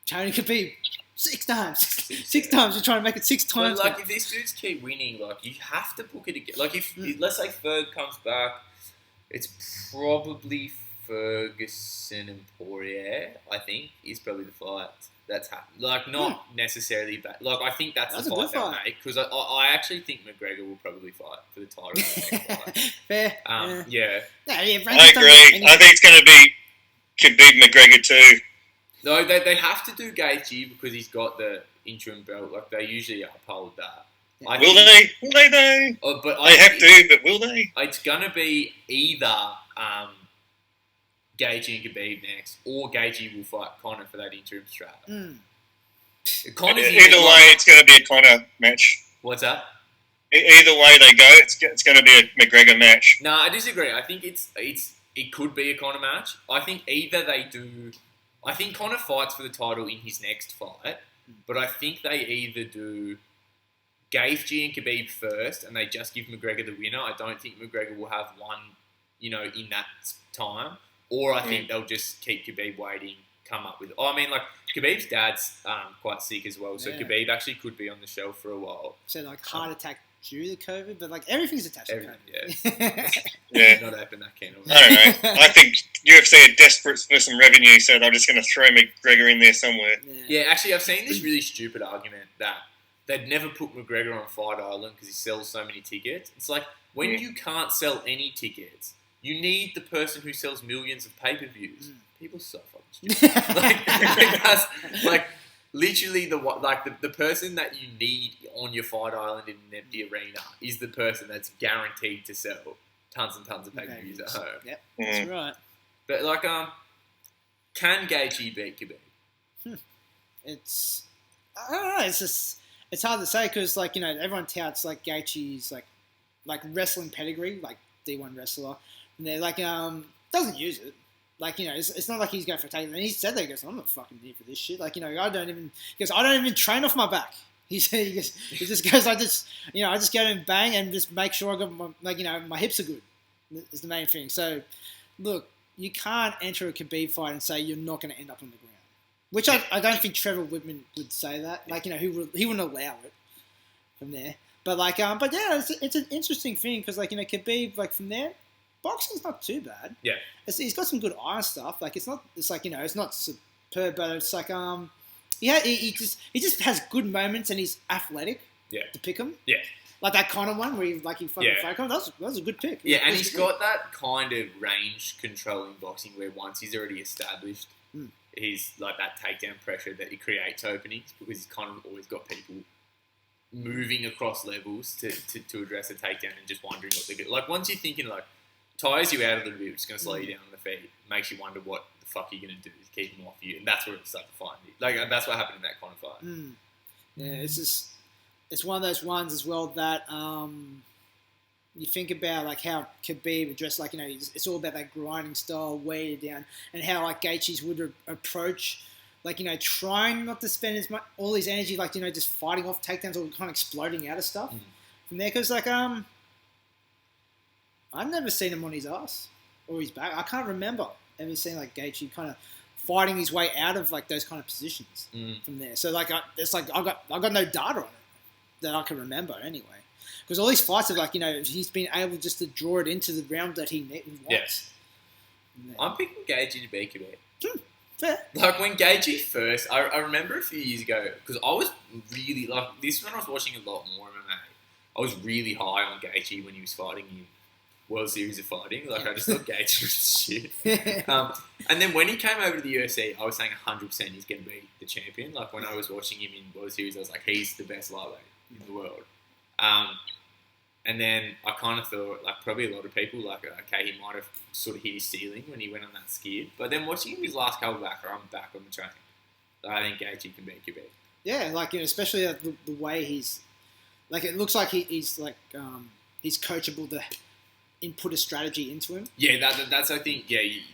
Tony could be 6 times. 6 times. You're trying to make it 6 times. But, like, if these dudes keep winning, like, you have to book it again. Like, if let's say Ferg comes back, it's probably Ferguson and Poirier, I think, is probably the fight. that's happened. Like, not necessarily bad. Like, I think that's That's the a good fight they'll fight. make because I actually think McGregor will probably fight for the title in the next fight. Fair. Yeah. No, I agree. I think it's going to be Khabib McGregor too. No, they have to do Gaethje because he's got the interim belt. Like, they usually uphold that. Yeah. Will they? Will they though? But They have to, but will they? It's going to be either Gaethje and Khabib next, or Gaethje will fight Conor for that interim strap. Connor's Either way, it's going to be a Conor match. What's that? Either way they go, it's going to be a McGregor match. No, I disagree. I think it could be a Conor match. I think either they do. I think Conor fights for the title in his next fight, but I think they either do Gaethje and Khabib first, and they just give McGregor the winner. I don't think McGregor will have one, in that time. Or I think they'll just keep Khabib waiting, come up with... I mean, like, Khabib's dad's quite sick as well, so Khabib actually could be on the shelf for a while. So, like, heart attack due to COVID, but, like, everything's attached to COVID. Yeah. Yeah. Not open that can of I don't know. I think UFC are desperate for some revenue, so they're just going to throw McGregor in there somewhere. Yeah, actually, I've seen this really stupid argument that they'd never put McGregor on Fight Island because he sells so many tickets. It's like, when you can't sell any tickets... You need the person who sells millions of pay-per-views. People are so fucking stupid. like literally the person that you need on your Fight Island in an empty arena is the person that's guaranteed to sell tons and tons of pay-per-views at home. Yep, that's right. But like, can Gaethje beat Khabib? It's I don't know. It's hard to say because everyone touts like Gaethje's like wrestling pedigree, like D1 wrestler. And they're like, doesn't use it. Like, it's not like he's going for a takedown. And he said that, he goes, I'm not fucking here for this shit. Like, I don't even train off my back. He just goes, I just go and bang and just make sure I got my hips are good. Is the main thing. So, look, you can't enter a Khabib fight and say you're not going to end up on the ground. Which I don't think Trevor Whitman would say that. Like, he wouldn't allow it from there. But but yeah, it's an interesting thing because Khabib, from there, boxing's not too bad. Yeah, he's got some good iron stuff. Like it's not superb, but it's like he just has good moments and he's athletic. Yeah, to pick him. Yeah, like that Conor one where he fucking fake him. That was a good pick. Yeah, and he's got that kind of range control in boxing where once he's already established, he's like that takedown pressure that he creates openings because he's kind of always got people moving across levels to address a takedown and just wondering what they're good. Like once you're thinking tires you out a little bit, it's going to slow you down on the feet, makes you wonder what the fuck you're going to do to keep them off you, and that's where it starts to find you. Like that's what happened in that kind of fight. Yeah, it's one of those ones as well that you think about how Khabib addressed it's all about that grinding style, weigh it down, and how Gaethje's would approach. Trying not to spend all his energy, just fighting off takedowns or kind of exploding out of stuff from there. Because, I've never seen him on his ass or his back. I can't remember ever seeing, Gaethje kind of fighting his way out of, those kind of positions from there. So, I've got no data on it that I can remember anyway. Because all these fights have, he's been able just to draw it into the round that he wants. Yes. Yeah. I'm picking Gaethje to beat Khabib. Fair. When Gaethje first, I remember a few years ago, because I was really, this is when I was watching a lot more MMA, I was really high on Gaethje when he was fighting in World Series of Fighting. I just thought Gaethje was shit. And then when he came over to the UFC, I was saying 100% he's going to be the champion. When I was watching him in World Series, I was like, he's the best lightweight in the world. And then I kind of thought, probably a lot of people, okay, he might have sort of hit his ceiling when he went on that skid. But then watching him his last couple back, I'm back on the train. I think Gaethje can beat Khabib. Yeah, especially the way he's, it looks like he's coachable to input a strategy into him. Yeah, that's I think,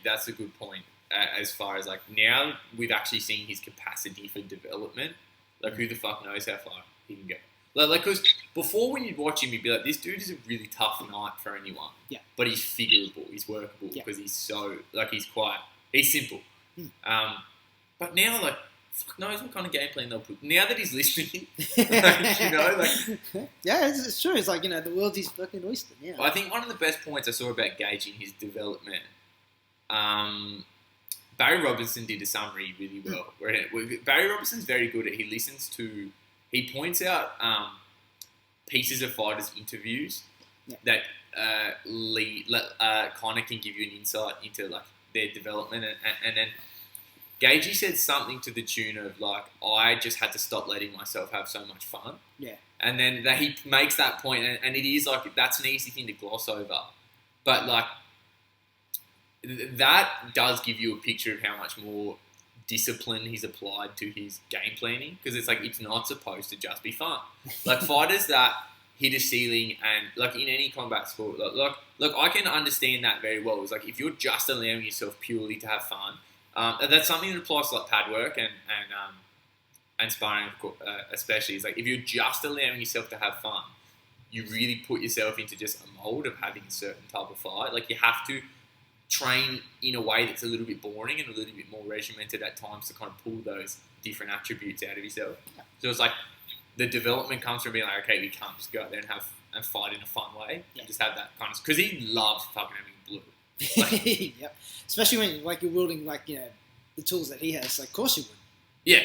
that's a good point. As far as now we've actually seen his capacity for development. Who the fuck knows how far he can go. Because before when you'd watch him, you'd be like, this dude is a really tough night for anyone. Yeah. But he's figurable, he's workable, because he's so, he's simple. But now, fuck knows what kind of game plan they'll put. Now that he's listening, Yeah, it's true. It's the world's his fucking oyster. Yeah. I think one of the best points I saw about Gaethje in his development, Barry Robinson did a summary really well. Barry Robinson's very good at he points out pieces of fighters' interviews that kind of can give you an insight into like their development, and then Gaethje said something to the tune of like, I just had to stop letting myself have so much fun. Yeah. And then that he makes that point, and it is like, that's an easy thing to gloss over. But like, that does give you a picture of how much more discipline he's applied to his game planning, because it's like, it's not supposed to just be fun. Like fighters that hit a ceiling, and like in any combat sport, look, I can understand that very well. It's like, if you're just allowing yourself purely to have fun, that's something that applies to like pad work and sparring, especially. It's like, if you're just allowing yourself to have fun, you really put yourself into just a mold of having a certain type of fight. Like, you have to train in a way that's a little bit boring and a little bit more regimented at times to kind of pull those different attributes out of yourself. So it's like, the development comes from being like, okay, we can't just go out there and fight in a fun way. And just have that kind of, because he loves fucking having blue. Like, yep. Especially when like you're wielding like, you know, the tools that he has. Like, of course you would. Yeah.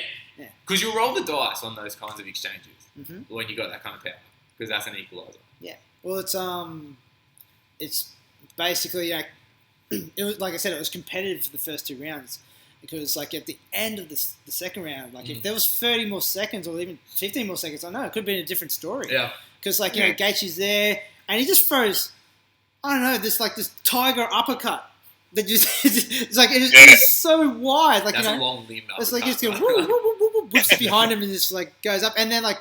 Because you'll roll the dice on those kinds of exchanges when you got that kind of power, because that's an equalizer. Yeah. Well, it's basically like, it was, like I said, it was competitive for the first 2 rounds, because like at the end of the second round, like if there was 30 more seconds or even 15 more seconds, I know it could have been a different story. Yeah. Because like, you know, Gaethje's there and he just throws, I don't know, this tiger uppercut that just it's like it's so wide. Like, that's, you know, a long limb uppercut. It's like it's going woo, woo, woo, woo, woo, whips behind him and just like goes up, and then like,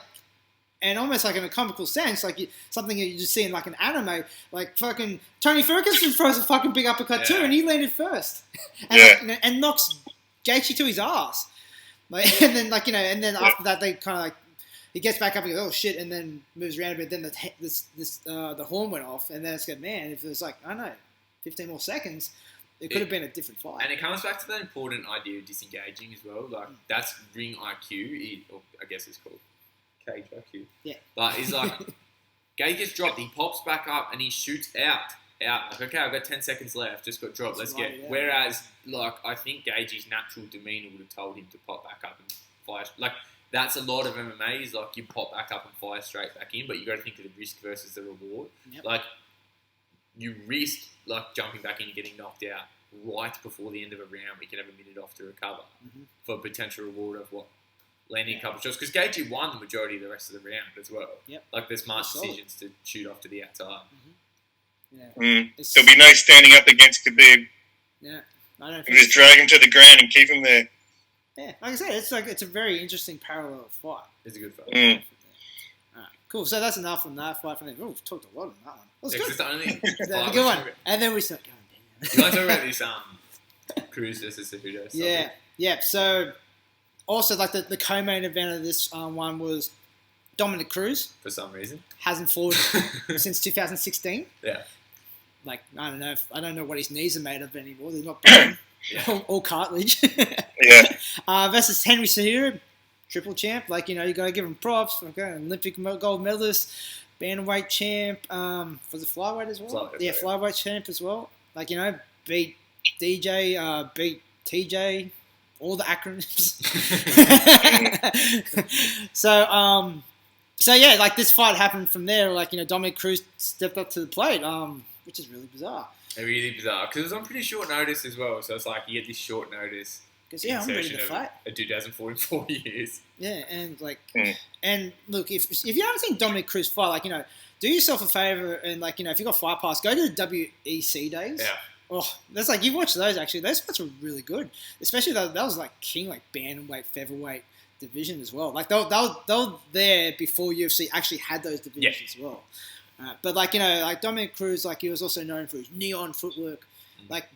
and almost like in a comical sense, like something that you just see in like an anime, like fucking Tony Ferguson throws a fucking big uppercut too, and he landed first, and, and knocks Gaethje to his ass, like, and then like, you know, and then after that they kind of like, he gets back up and goes, oh shit, and then moves around a bit. Then the horn went off, and then it's good, man. If it was like, I don't know, 15 more seconds, it could have been a different fight. And it comes back to that important idea of disengaging as well. Like, that's ring IQ, or I guess it's called cage IQ. Yeah. But it's like, Gaethje gets dropped, he pops back up, and he shoots out. Like, okay, I've got 10 seconds left, just got dropped, let's get. Whereas, like, I think Gaethje's natural demeanour would have told him to pop back up and fire. Like, that's a lot of MMA, is like, you pop back up and fire straight back in, but you got to think of the risk versus the reward. Yep. Like, you risk like jumping back in and getting knocked out right before the end of a round. We can have a minute off to recover for a potential reward of what, landing a couple of shots. Because Gaethje won the majority of the rest of the round as well. Yep. Like, there's smart decisions to shoot off to the outside. There'll be no standing up against Khabib. Yeah, I don't. Just drag him to the ground and keep him there. Yeah, like I said, it's a very interesting parallel fight. It's a good fight. Alright, cool. So that's enough on that fight. Oh, we've talked a lot on that one. That's good. It's the only a good one. And then we start going. You want to talk about this Cruz versus Cejudo? Yeah. So also, like the co-main event of this one was Dominic Cruz. For some reason, hasn't fought since 2016. Yeah. Like, I don't know what his knees are made of anymore. They're not bone or cartilage. Versus Henry Cejudo, triple champ. Like, you know, you got to give him props. Okay, Olympic gold medalist, bantamweight champ. Was it flyweight as well? Flyweight champ as well. Like, you know, beat DJ, beat TJ, all the acronyms. So yeah, like this fight happened from there. Like, you know, Dominic Cruz stepped up to the plate, which is really bizarre. Really bizarre, because it was on pretty short notice as well. So it's like, you get this short notice. Because I'm ready to fight. A dude who hasn't fought in 4 years. Yeah, and like, and look, if you haven't seen Dominic Cruz fight, like, you know, do yourself a favor and, like, you know, if you got Fight Pass, go to the WEC days. Yeah. Oh, that's like, you've watched those actually. Those fights were really good, especially that was like king, like bantamweight, featherweight division as well. Like they were there before UFC actually had those divisions as well. But like, you know, like Dominic Cruz, like he was also known for his neon footwork, like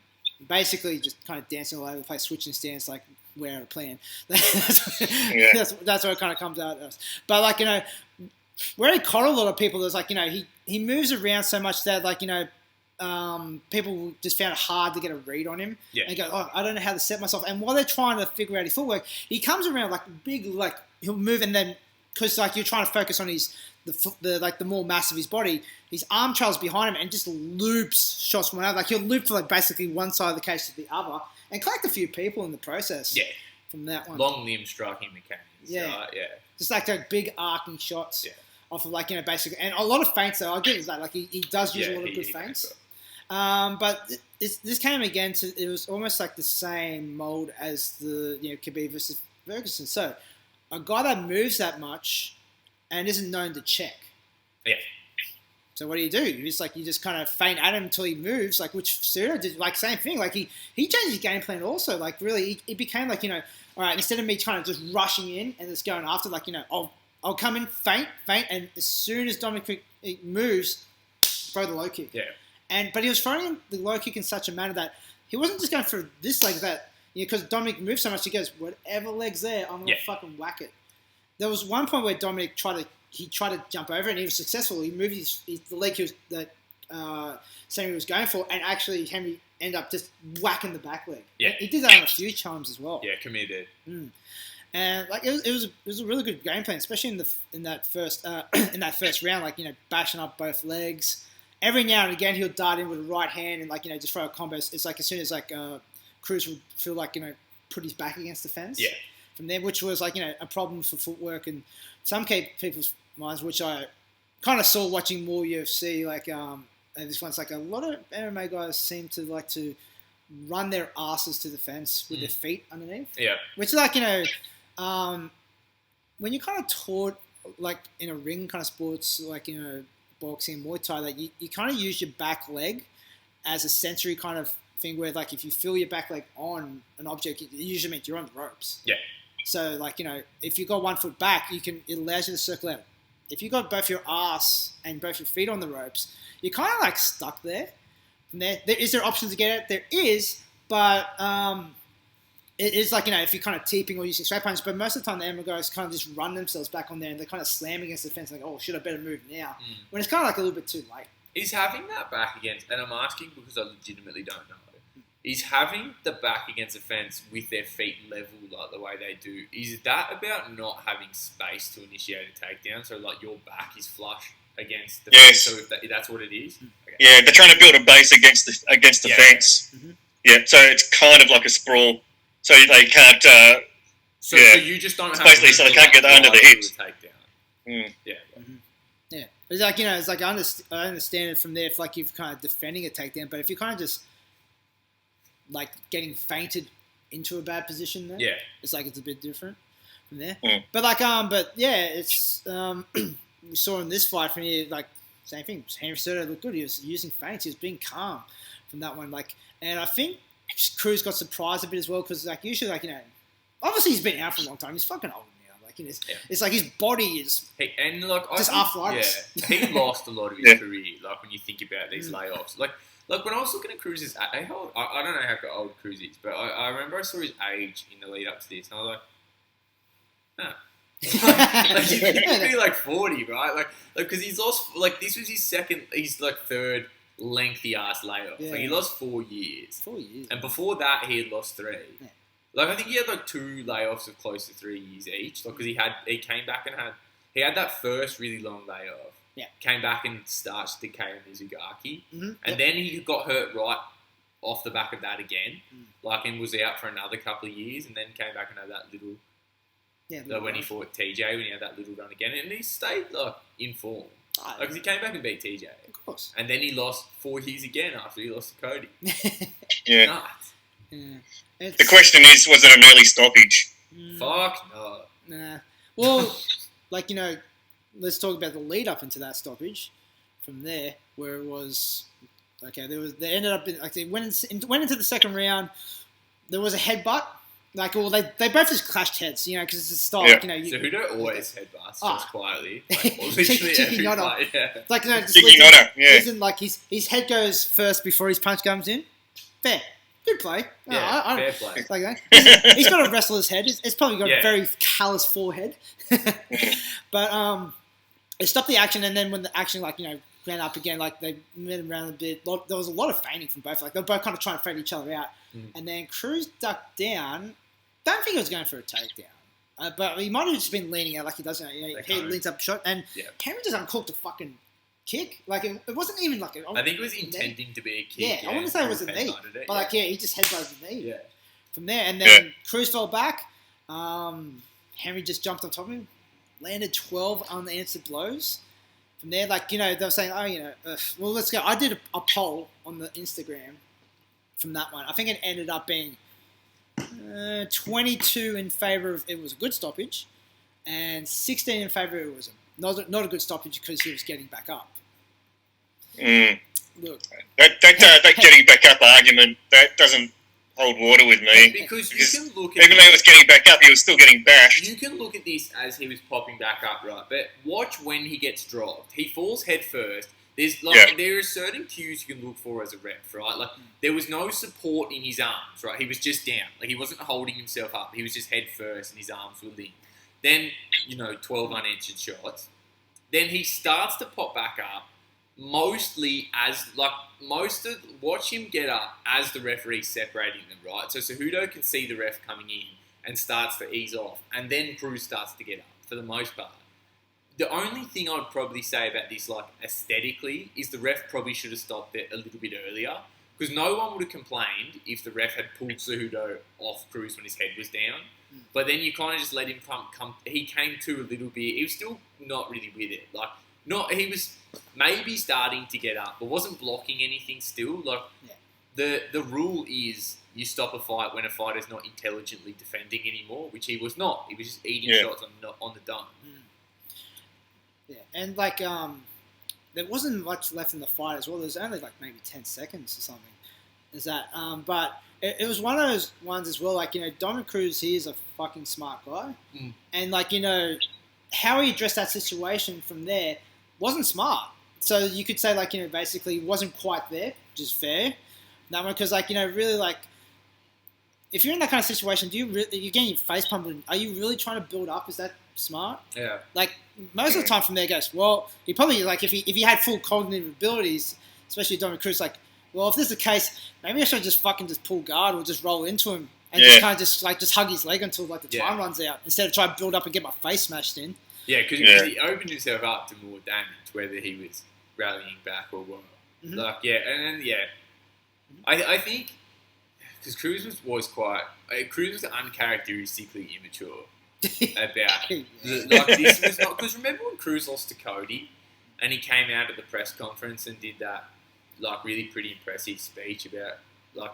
basically just kind of dancing all over the place, switching stance, like we're out of plan. That's what it kind of comes out as. But like, you know, where he caught a lot of people, there's like, you know, he moves around so much that, like, you know, people just found it hard to get a read on him. Yeah. And go, oh, I don't know how to set myself. And while they're trying to figure out his footwork, he comes around like big, like he'll move, and then because like you're trying to focus on the more mass of his body, his arm trails behind him and just loops shots from one other. Like he'll loop for like basically one side of the cage to the other, and collect a few people in the process. Yeah. From that one. Long limb striking mechanics. Yeah. Right? Yeah. Just like those big arcing shots. Yeah. Off of like, basically, and a lot of feints though. I'll give it that. Like he does use a lot of good feints. But this came again to, it was almost like the same mold as the, Khabib versus Ferguson. So a guy that moves that much and isn't known to check. Yeah. So what do? It's like you just kind of feint at him until he moves, like which Cejudo did, like same thing. Like he changed his game plan also. Like really, it became like, all right, instead of me kind of just rushing in and just going after, like, I'll come in, feint, and as soon as Dominic moves, throw the low kick. Yeah. But he was throwing the low kick in such a manner that he wasn't just going for this leg that, because Dominic moved so much, he goes, whatever leg's there, I'm going to fucking whack it. There was one point where Dominic tried to jump over it, and he was successful. He moved the leg that Sammy was going for, and actually Henry ended up just whacking the back leg. Yeah. He did that on a few times as well. Yeah, committed. And like it was a really good game plan, especially in that first round. Like, bashing up both legs. Every now and again, he'll dart in with a right hand and, like, just throw a combo. It's like as soon as, like, Cruz would feel like, put his back against the fence. Yeah. From there, which was, like, a problem for footwork and some people's minds, which I kind of saw watching more UFC. Like, this one's like a lot of MMA guys seem to like to run their asses to the fence with their feet underneath. Yeah. Which is like, when you're kind of taught, like, in a ring kind of sports, like, boxing, Muay Thai, that you kind of use your back leg as a sensory kind of thing where, like, if you feel your back leg on an object, it usually means you're on the ropes. Yeah. So, like, if you got 1 foot back, it allows you to circle out. If you got both your ass and both your feet on the ropes, you're kind of like stuck there. From there, is there options to get out? There is, but it is like, if you're kind of teeping or using straight punches, but most of the time the MMA guys kind of just run themselves back on there and they kind of slam against the fence like, oh, should I better move now? When it's kind of like a little bit too late. Is having that back against, and I'm asking because I legitimately don't know, is having the back against the fence with their feet level like the way they do, is that about not having space to initiate a takedown? So, like, your back is flush against the fence? So if that's what it is? Okay. Yeah, they're trying to build a base against the fence. Mm-hmm. Yeah, so it's kind of like a sprawl. So they can't... So you just don't have... Basically, so they can't get under the hips. Yeah. Yeah. It's like, it's like I understand it from there if, like, you're kind of defending a takedown, but if you're kind of just, like, getting feinted into a bad position there, it's like it's a bit different from there. But, like, it's... we saw in this fight from here, like, same thing. Henry Cejudo looked good. He was using feints. He was being calm from that one. Like, and I think Cruz got surprised a bit as well because, like, usually, like, obviously he's been out for a long time. He's fucking old now. Like, it's like his body is just arthritis. Yeah, he lost a lot of his career. Like, when you think about these layoffs, like when I was looking at Cruz's, I don't know how old Cruz is, but I remember I saw his age in the lead up to this, and I was like, like he could be like 40, right? Like because he's lost, like, this was his third lengthy ass layoff. Like, he lost 4 years. 4 years. And before that, he had lost 3. Yeah. Like, I think he had like 2 layoffs of close to 3 years each. Like, because he came back and had that first really long layoff. Yeah. Came back and started to KO Mizugaki. Mm-hmm. And then he got hurt right off the back of that again. Like, and was out for another couple of years, and then came back and had that little... Yeah, when he fought TJ, when he had that little run again, and he stayed, like, in form. Because he came back and beat TJ. Of course. And then he lost 4 years again after he lost to Cody. Yeah. Nuts. Yeah. The question is, was it an early stoppage? Fuck no. Nah. Well, like, let's talk about the lead up into that stoppage. From there, where it was, okay, they ended up in, like, they went into the second round. There was a headbutt. Like, well, they both just clashed heads, because it's a style. Yeah. Like, So Cejudo always headbutts just quietly. Like, literally Chicken every Yoda. fight, yeah. Like, just Chicken Yoda, yeah. listen, like, his head goes first before his punch comes in. Fair. Good play. Yeah, I fair play. like that. He's got a wrestler's head. It's probably got a very callous forehead. But it stopped the action, and then when the action, like, ran up again, like, they moved around a bit. There was a lot of feinting from both. Like, they were both kind of trying to fade each other out. And then Cruz ducked down. Don't think he was going for a takedown. But he might have just been leaning out like he does. He leans up shot. And Cameron just uncorked a fucking kick. Like, it wasn't even like I think it was intending to be a kick. Yeah, I want to say it was a knee. But, like, he just headbutted the knee. Yeah. from there. And then Cruz fell back. Henry just jumped on top of him, landed 12 unanswered blows. From there, like, you know, they were saying, well, let's go. I did a poll on the Instagram from that one. I think it ended up being 22 in favour of it was a good stoppage, and 16 in favour it was not a good stoppage because he was getting back up. Look, that getting back up argument, that doesn't hold water with me. Because you can look at even though he was getting back up, he was still getting bashed. You can look at this as he was popping back up, right? But watch when he gets dropped. He falls head first. There are certain cues you can look for as a ref, right? Like, there was no support in his arms, right? He was just down. Like, he wasn't holding himself up. He was just head first and his arms were linked. Then, 12 unanswered shots. Then he starts to pop back up, mostly watch him get up as the referee's separating them, right? So Cejudo can see the ref coming in and starts to ease off, and then Cruz starts to get up for the most part. The only thing I'd probably say about this, like, aesthetically, is the ref probably should have stopped it a little bit earlier, because no one would have complained if the ref had pulled Cejudo off Cruz when his head was down. But then you kind of just let him come. He came to a little bit. He was still not really with it. He was maybe starting to get up, but wasn't blocking anything still. The rule is you stop a fight when a fighter's not intelligently defending anymore, which he was not. He was just eating shots on the dome. Yeah, and there wasn't much left in the fight as well. There was only maybe 10 seconds or something. Is that? But it was one of those ones as well. Dominick Cruz, he is a fucking smart guy, and how he addressed that situation from there wasn't smart. So you could say basically wasn't quite there, which is fair. That one because really if you're in that kind of situation, you're getting your face pumped. Are you really trying to build up? Is that smart? Yeah. Most of the time from there goes, well, he probably if he had full cognitive abilities, especially Dominick Cruz, well, if this is the case, maybe I should just pull guard or just roll into him and just kind of just hug his leg until the time runs out instead of trying to build up and get my face smashed in. Yeah, because he opened himself up to more damage, whether he was rallying back or what. I think because Cruz was uncharacteristically immature about this was not because remember when Cruz lost to Cody and he came out at the press conference and did that really pretty impressive speech about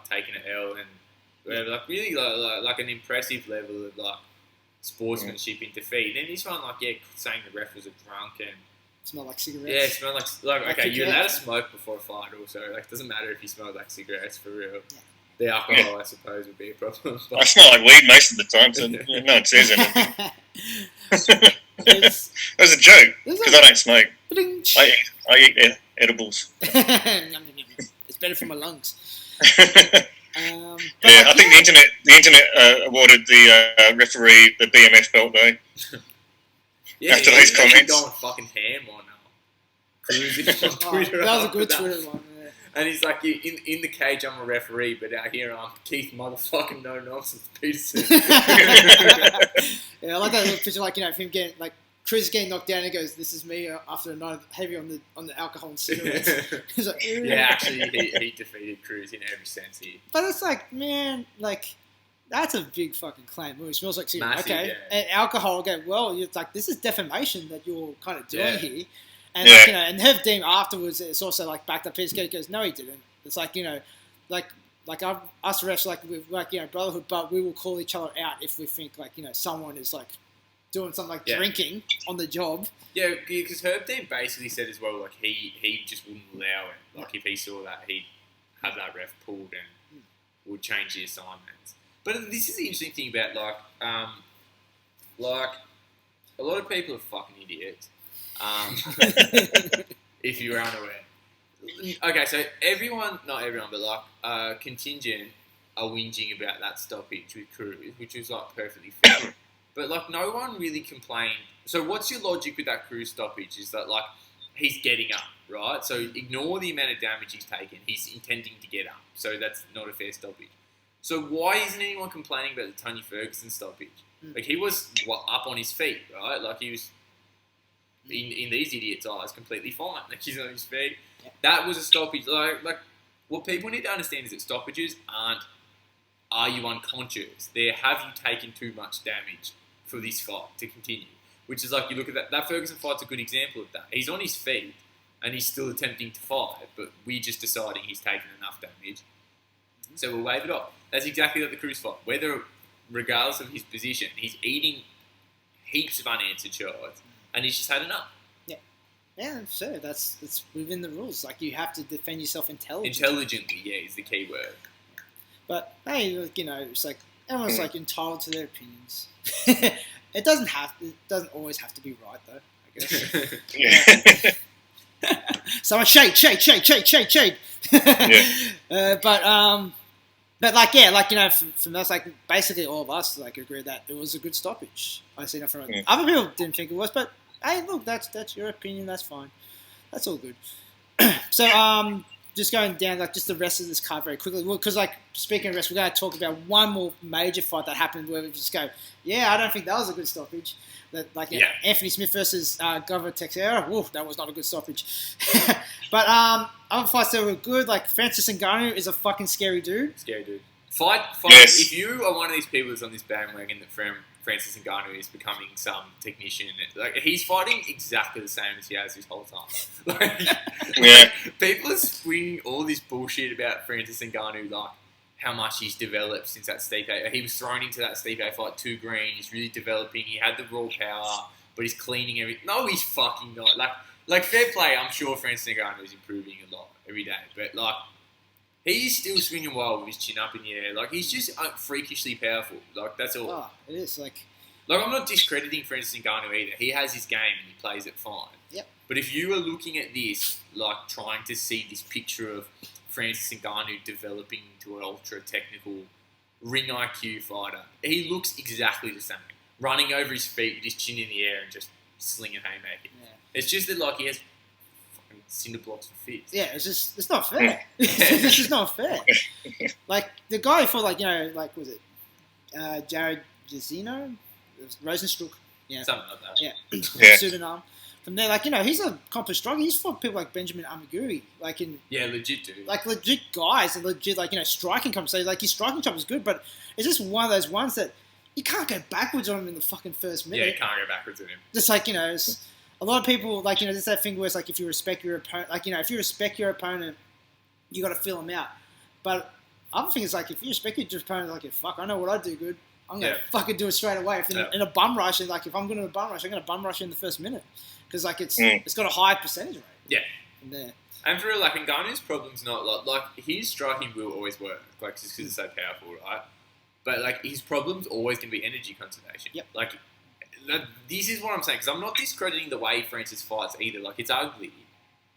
taking an L and whatever, really an impressive level of sportsmanship in defeat. Then this one saying the ref was a drunk and smelled like cigarettes. Yeah, smelled like okay, you're allowed to smoke before a fight also. It doesn't matter if you smell like cigarettes for real. Yeah. The alcohol, I suppose, would be a problem. But I smell like weed most of the time, so no one says anything. It was a joke, because I don't smoke. I eat edibles. It's better for my lungs. I think the internet awarded the referee the BMF belt, though. After those comments. Going fucking ham on Cruz on Twitter. That was a good Twitter one. And he's like, in the cage, I'm a referee, but out here, I'm Keith motherfucking no nonsense Peterson. I like that little picture, of him getting Cruz getting knocked down. And he goes, "This is me after a night heavy on the alcohol and cigarettes." He's like, "Ew." Yeah, actually, he defeated Cruz in every sense here. But it's man, that's a big fucking claim. It smells like cigarettes. Massive, okay, yeah. And alcohol. Okay, well, it's this is defamation that you're kind of doing here. And and Herb Dean afterwards, it's also backed up his case. Goes, no, he didn't. It's us refs, we're brotherhood, but we will call each other out if we think someone is doing something drinking on the job. Yeah, because Herb Dean basically said as well, he just wouldn't allow it. If he saw that, he'd have that ref pulled and would change the assignments. But this is the interesting thing about a lot of people are fucking idiots. If you're unaware. Okay, so not everyone, but contingent are whinging about that stoppage with Cruz, which was perfectly fair. But no one really complained. So what's your logic with that Cruz stoppage? Is that he's getting up, right? So ignore the amount of damage he's taken. He's intending to get up, so that's not a fair stoppage. So why isn't anyone complaining about the Tony Ferguson stoppage? He was up on his feet, right? He was. In these idiots' eyes, completely fine. He's on his feet. Yeah. That was a stoppage. What people need to understand is that stoppages aren't are you unconscious? There, have you taken too much damage for this fight to continue? Which is like, you look at that Ferguson fight's a good example of that. He's on his feet and he's still attempting to fight, but we're just deciding he's taken enough damage. So we'll wave it off. That's exactly like the Cruz fight. Whether, regardless of his position, he's eating heaps of unanswered shots and he's just had enough. Yeah, sure. That's within the rules. Like, you have to defend yourself intelligently. Intelligently, yeah, is the key word. But hey, you know, it's like everyone's like entitled to their opinions. It doesn't always have to be right, though, I guess. Yeah. Someone shade. Yeah. But like, yeah, like, you know, from us, like, basically all of us like agree that it was a good stoppage. I see nothing wrong. Other people didn't think it was, but hey, look, that's your opinion. That's fine. That's all good. So, just going down, like, just the rest of this card very quickly. Because, like, speaking of rest, we're going to talk about one more major fight that happened where we just go, yeah, I don't think that was a good stoppage. That, like, Anthony Smith versus Glover Teixeira. Woof, that was not a good stoppage. But other fights that were good, like Francis Ngannou is a fucking scary dude. Scary dude. Fight. Yes. If you are one of these people that's on this bandwagon that Francis Ngannou is becoming some technician, like, he's fighting exactly the same as he has his whole time. Like, people are springing all this bullshit about Francis Ngannou, like how much he's developed since that Stipe. He was thrown into that Stipe fight too green. He's really developing. He had the raw power, but he's cleaning everything. No, he's fucking not. Like fair play. I'm sure Francis Ngannou is improving a lot every day, but like, he's still swinging wild with his chin up in the air. Like, he's just freakishly powerful. Like, that's all. Oh, it is. Like, I'm not discrediting Francis Ngannou either. He has his game and he plays it fine. Yep. But if you are looking at this, like, trying to see this picture of Francis Ngannou developing into an ultra-technical ring IQ fighter, he looks exactly the same. Running over his feet with his chin in the air and just slinging haymaker. Yeah. It's just that, like, he has cinder blocks and fists. Yeah, it's not fair. It's just not fair. Like, the guy for, like, you know, like, was it Jared Jazino? Rosenstruck. Yeah. Something like that. Yeah. Suriname. From there, like, you know, he's an accomplished striker. He's fought people like Benjamin Amaguri. Like, legit dude. Like, legit guys and legit, like, you know, striking competition. Like, his striking chop is good, but it's just one of those ones that you can't go backwards on him in the fucking first minute. Yeah, you can't go backwards on him. Just like, you know, a lot of people, like, you know, there's that thing where it's like, if you respect your opponent, like, you know, if you respect your opponent, you got to feel him out. But other thing is, like, if you respect your opponent, like, fuck, I know what I do good. I'm going to fucking do it straight away. If in a bum rush, and, like, if I'm going to bum rush, I'm going to bum rush in the first minute. Because, like, it's got a high percentage rate. Yeah. From there. And for real, like, Ngannou's problem's not, like, his striking will always work, like, just because it's so powerful, right? But, like, his problem's always going to be energy conservation. Yep. Like, this is what I'm saying, because I'm not discrediting the way Francis fights either. Like, it's ugly,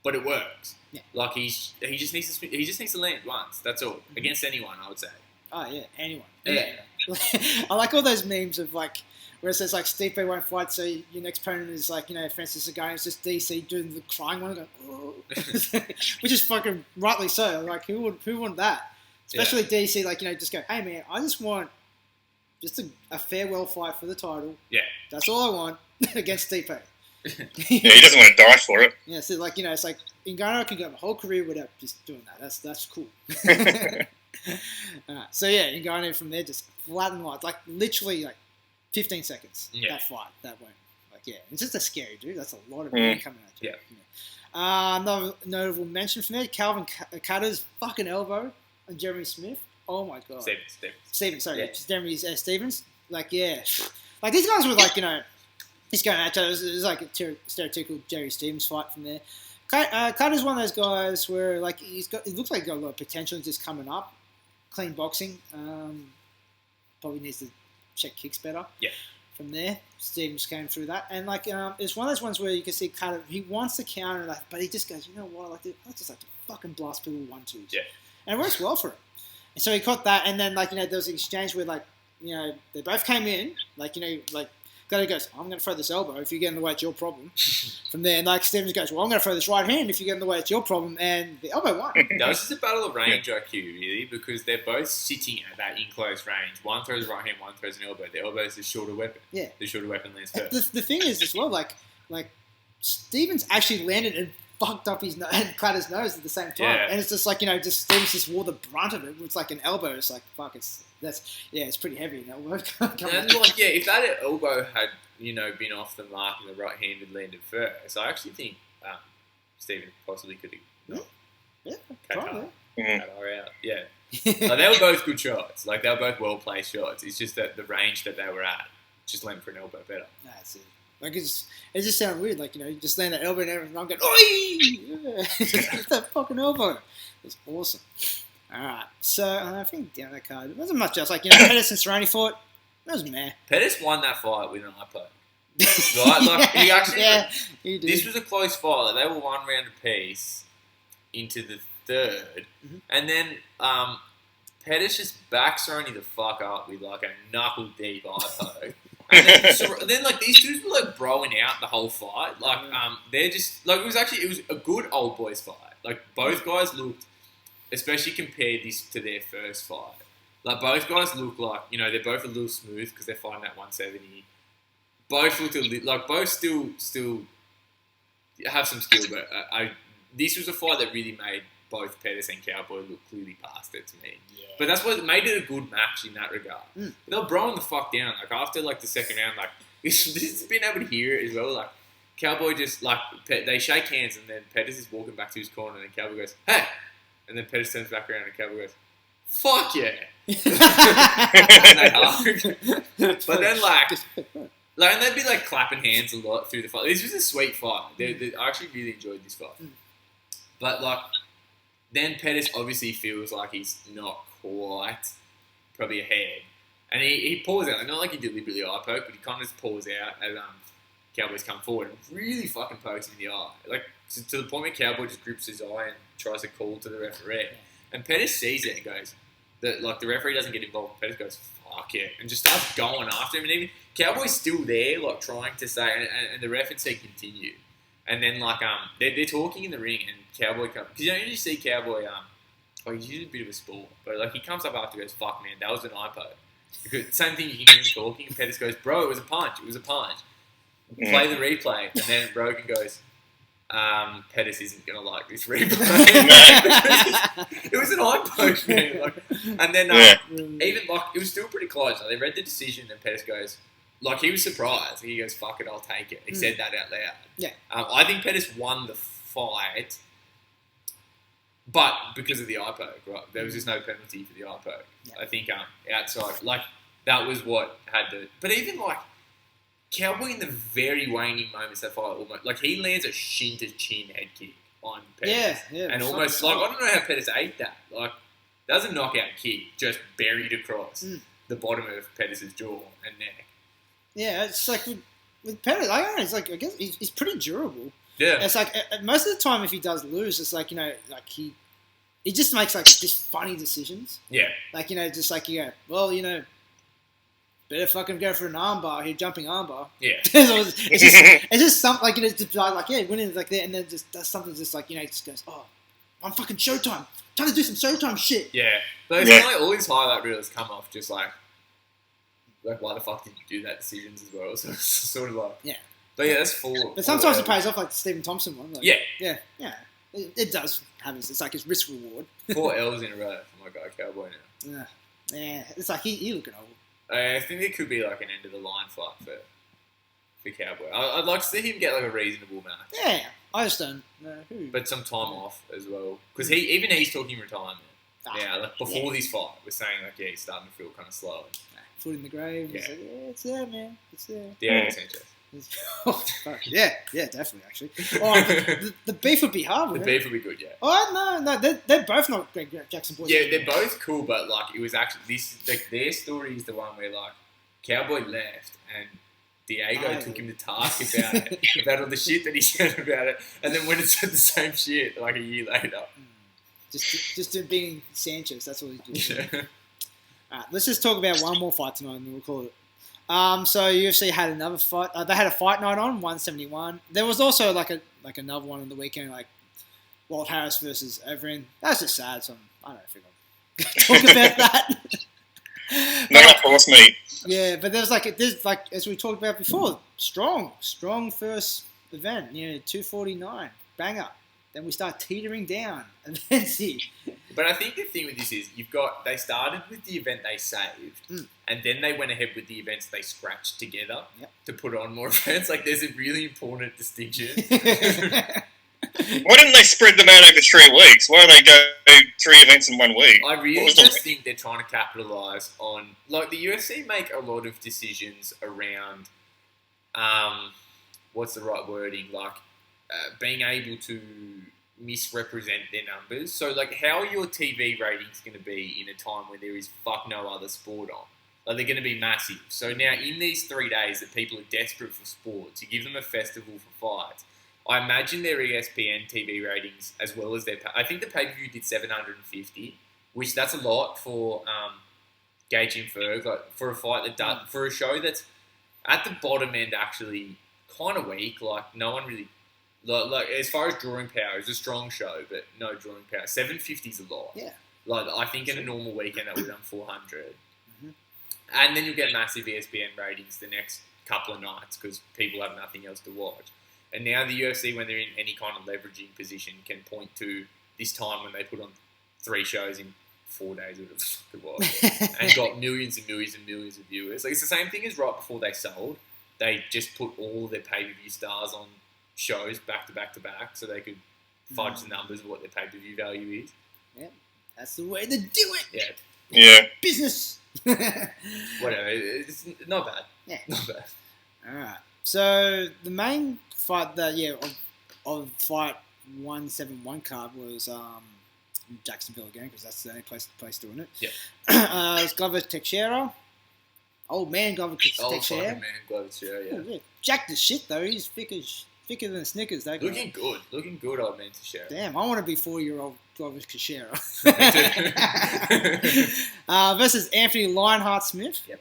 but it works. Yeah. Like, he just needs to land once. That's all. Against anyone, I would say. Oh, yeah, anyone. Yeah. I like all those memes of, like, where it says, like, Stipe won't fight, so your next opponent is, like, you know, Francis Ngannou, it's just DC doing the crying one, going, oh. Which is fucking rightly so. Like, who would want that? Especially DC, like, you know, just go, hey, man, I just want just a farewell fight for the title. Yeah. That's all I want against Stipe. Yeah, he doesn't want to die for it. Yeah, so, like, you know, it's like, Ngannou can go a whole career without just doing that. That's cool. So, yeah, Ngannou from there just flat and white. Like, literally, like, 15 seconds, that fight, that went. Like, yeah, it's just a scary dude. That's a lot of money coming at you. Yeah. Another notable mention from there, Calvin Kattar's fucking elbow on Jeremy Smith. Oh, my God. Stevens, sorry. Yeah. Jeremy Stevens. Like, yeah. Like, these guys were, like, you know, he's going at each other. It was like a stereotypical Jerry Stevens fight from there. Kattar's one of those guys where, like, it looks like he's got a lot of potential just coming up. Clean boxing. Probably needs to check kicks better. Yeah. From there, Stevens came through that, and like it's one of those ones where you can see Kattar. He wants to counter that, but he just goes, you know what? I just like to fucking blast people with 1-2s. Yeah. And it works well for him. And so he caught that, and then, like, you know, there was an exchange where, like, you know, they both came in, like, you know, like, Kattar goes, I'm going to throw this elbow. If you get in the way, it's your problem. From there, and, like, Stevens goes, well, I'm going to throw this right hand. If you get in the way, it's your problem. And the elbow won. No, this is a battle of range IQ, really, because they're both sitting at that in-close range. One throws a right hand, one throws an elbow. The elbow is the shorter weapon. Yeah. The shorter weapon lands first. The thing is, as well, like Stevens actually landed a fucked up his nose and cut his nose at the same time. Yeah. And it's just like, Stevens just wore the brunt of it. It's like an elbow. It's like, fuck, it's pretty heavy, an elbow. And if that elbow had, been off the mark and the right-handed landed first, I actually think Stephen possibly could have probably. Qatar out. Yeah. Like, they were both good shots. Like, they were both well-placed shots. It's just that the range that they were at just went for an elbow better. That's it. Like, it just sounded weird. Like, you just land that elbow and everything. I'm going, oi! It's that fucking elbow. It's awesome. All right. So, I think down that card, there wasn't much else. Like, Pettis and Cerrone fought. That was meh. Pettis won that fight with an eye poke. Right? Like, he actually... Yeah, he did. This was a close fight. Like, they were 1 round apiece into the third. Mm-hmm. And then Pettis just backs Cerrone the fuck up with, like, a knuckle-deep eye poke. And then, like, these dudes were, like, broing out the whole fight. Like, they're just... Like, it was a good old boys fight. Like, both guys looked... Especially compared this to their first fight. Like, both guys look like, they're both a little smooth because they're fighting at 170. Both looked a little... Like, both still have some skill, but this was a fight that really made both Pettis and Cowboy look clearly past it to me. Yeah. But that's what made it a good match in that regard. But they were broing the fuck down. Like, after, like, the second round, like, just being able to hear it as well. Like, Cowboy just, like, they shake hands and then Pettis is walking back to his corner and Cowboy goes, hey! And then Pettis turns back around and Cowboy goes, fuck yeah! And they hug. But then, and they'd be, like, clapping hands a lot through the fight. This was a sweet fight. I actually really enjoyed this fight. But, like, then Pettis obviously feels like he's not quite probably ahead. And he pulls out. Not like he deliberately eye poke, but he kind of just pulls out as Cowboys come forward and really fucking pokes him in the eye. Like, to the point where Cowboy just grips his eye and tries to call to the referee. And Pettis sees it and goes, the referee doesn't get involved. Pettis goes, fuck yeah, and just starts going after him. And even Cowboy's still there, like, trying to say, and the ref had said continue. And then, like, they're talking in the ring, and Cowboy comes, because you usually see Cowboy, he's usually a bit of a sport, but, like, he comes up after and goes, fuck, man, that was an eye poke. Because same thing, you can hear him talking, and Pettis goes, bro, it was a punch. Play the replay, and then Rogan goes, Pettis isn't going to like this replay. It was an eye poke, man. Like, and then, even, like, it was still pretty close. Like, they read the decision, and Pettis goes, like, he was surprised. He goes, fuck it, I'll take it. He said that out loud. Yeah. I think Pettis won the fight, but because of the eye poke, right? There was just no penalty for the eye poke. Yeah. I think outside, like, that was what had to... But even, like, Cowboy in the very waning moments that fight, almost, like, he lands a shin-to-chin head kick on Pettis. Yeah. And almost, like, I don't know how Pettis ate that. Like, that was a knockout kick, just buried across the bottom of Pettis' jaw and neck. Yeah, it's like with Pettis, I don't know, it's like, I guess he's pretty durable. Yeah. It's like, most of the time if he does lose, it's like, like he just makes, like, just funny decisions. Yeah. Like, just like, well, better fucking go for an armbar here, jumping armbar. Yeah. it's just something, like, just like, yeah, winning, like, that, and then just does something just like, just goes, oh, I'm fucking Showtime. Trying to do some Showtime shit. Yeah. But it's kind of like all his highlight reels come off just like, why the fuck did you do that decisions as well? So it's sort of like... Yeah. But yeah, that's full... But sometimes it pays off, like the Stephen Thompson one. Like, yeah. Yeah. It does have it's like his risk reward. 4 L's in a row for my guy Cowboy now. Yeah. It's like he looking old. I think it could be like an end of the line fight for Cowboy. I'd like to see him get like a reasonable match. Yeah. I just don't know who. But some time off as well. Because he's talking retirement. Yeah, like before this fight, we're saying like, he's starting to feel kind of slow. Foot in the grave. Yeah. Like, it's there, man. It's there. Diego Sanchez. Yeah, definitely, actually. The beef would be hard, The beef would be good, yeah. Oh, no, they're both not Greg Jackson boys. Yeah, they're both cool, but, like, it was actually, their story is the one where, like, Cowboy left, and Diego took him to task about it, about all the shit that he said about it, and then went and said the same shit, like, a year later. Just being Sanchez, that's all he's doing. Yeah. Alright, let's just talk about one more fight tonight, and then we'll call it. So UFC had another fight. They had a fight night on 171. There was also like another one on the weekend, like Walt Harris versus Overeem. That's just sad. So I don't think I'm talk about that. Not for me. Yeah, but there's like as we talked about before, strong first event. 249 banger. then we start teetering down, and then see. But I think the thing with this is they started with the event they saved, and then they went ahead with the events they scratched together to put on more events. Like, there's a really important distinction. Why didn't they spread them out over 3 weeks? Why do they go 3 events in 1 week? I really just think they're trying to capitalise on... Like, the UFC make a lot of decisions around... what's the right wording? Like, being able to misrepresent their numbers. So, like, how are your TV ratings going to be in a time where there is fuck no other sport on? Like, they're going to be massive. So now, in these 3 days that people are desperate for sport, to give them a festival for fights... I imagine their ESPN TV ratings as well as their... I think the pay-per-view did 750, which that's a lot for Gaethje and Ferg. Like, for a fight that does... For a show that's at the bottom end actually kind of weak. Like, no one really... Like, as far as drawing power, it's a strong show, but no drawing power. 750 is a lot. Yeah. Like, I think in a normal weekend that would have done 400. Mm-hmm. And then you'll get massive ESPN ratings the next couple of nights because people have nothing else to watch. And now the UFC, when they're in any kind of leveraging position, can point to this time when they put on 3 shows in 4 days, whatever it was, and got millions and millions and millions of viewers. Like, it's the same thing as right before they sold. They just put all their pay-per-view stars on shows back to back to back so they could fudge the numbers of what their pay-per-view value is. Yeah, that's the way to do it. Yeah. Yeah. Business. Whatever. It's not bad. Yeah. Not bad. All right. So the main fight of fight 171 card was Jacksonville again because that's the only place doing it. Yeah. It was Glover Teixeira. Old man Glover Teixeira. Old fucking man Glover Teixeira, yeah. Oh, yeah. Jacked as shit though. He's thicker than Snickers. That guy. Looking good, old man Teixeira. Damn, I want to be 4-year-old Glover Teixeira. Me too. Versus Anthony Lionheart Smith. Yep.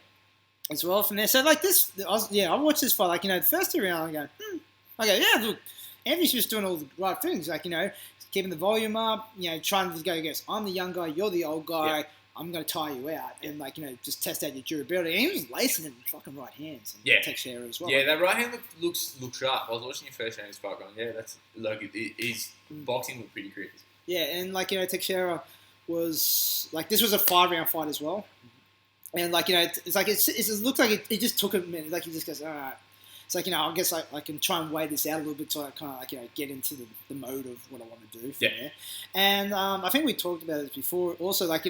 As well from there. So, like, I watched this fight, like, the first 2 rounds, I go, yeah, look, Anthony Smith's doing all the right things, like, keeping the volume up, trying to go against, I'm the young guy, you're the old guy, I'm going to tire you out, and, like, just test out your durability. And he was lacing him with fucking right hands, and Teixeira as well. Yeah, that right hand looks sharp. I was watching your first round of this fight going, that's, like, his boxing looked pretty crisp. Yeah, and, like, Teixeira was, like, this was a 5-round fight as well. And, like, it's like, it looks like it just took a minute. Like, he just goes, all right. It's like, I guess I can try and weigh this out a little bit so I kind of, like, get into the mode of what I want to do from there. And I think we talked about this before. Also, like,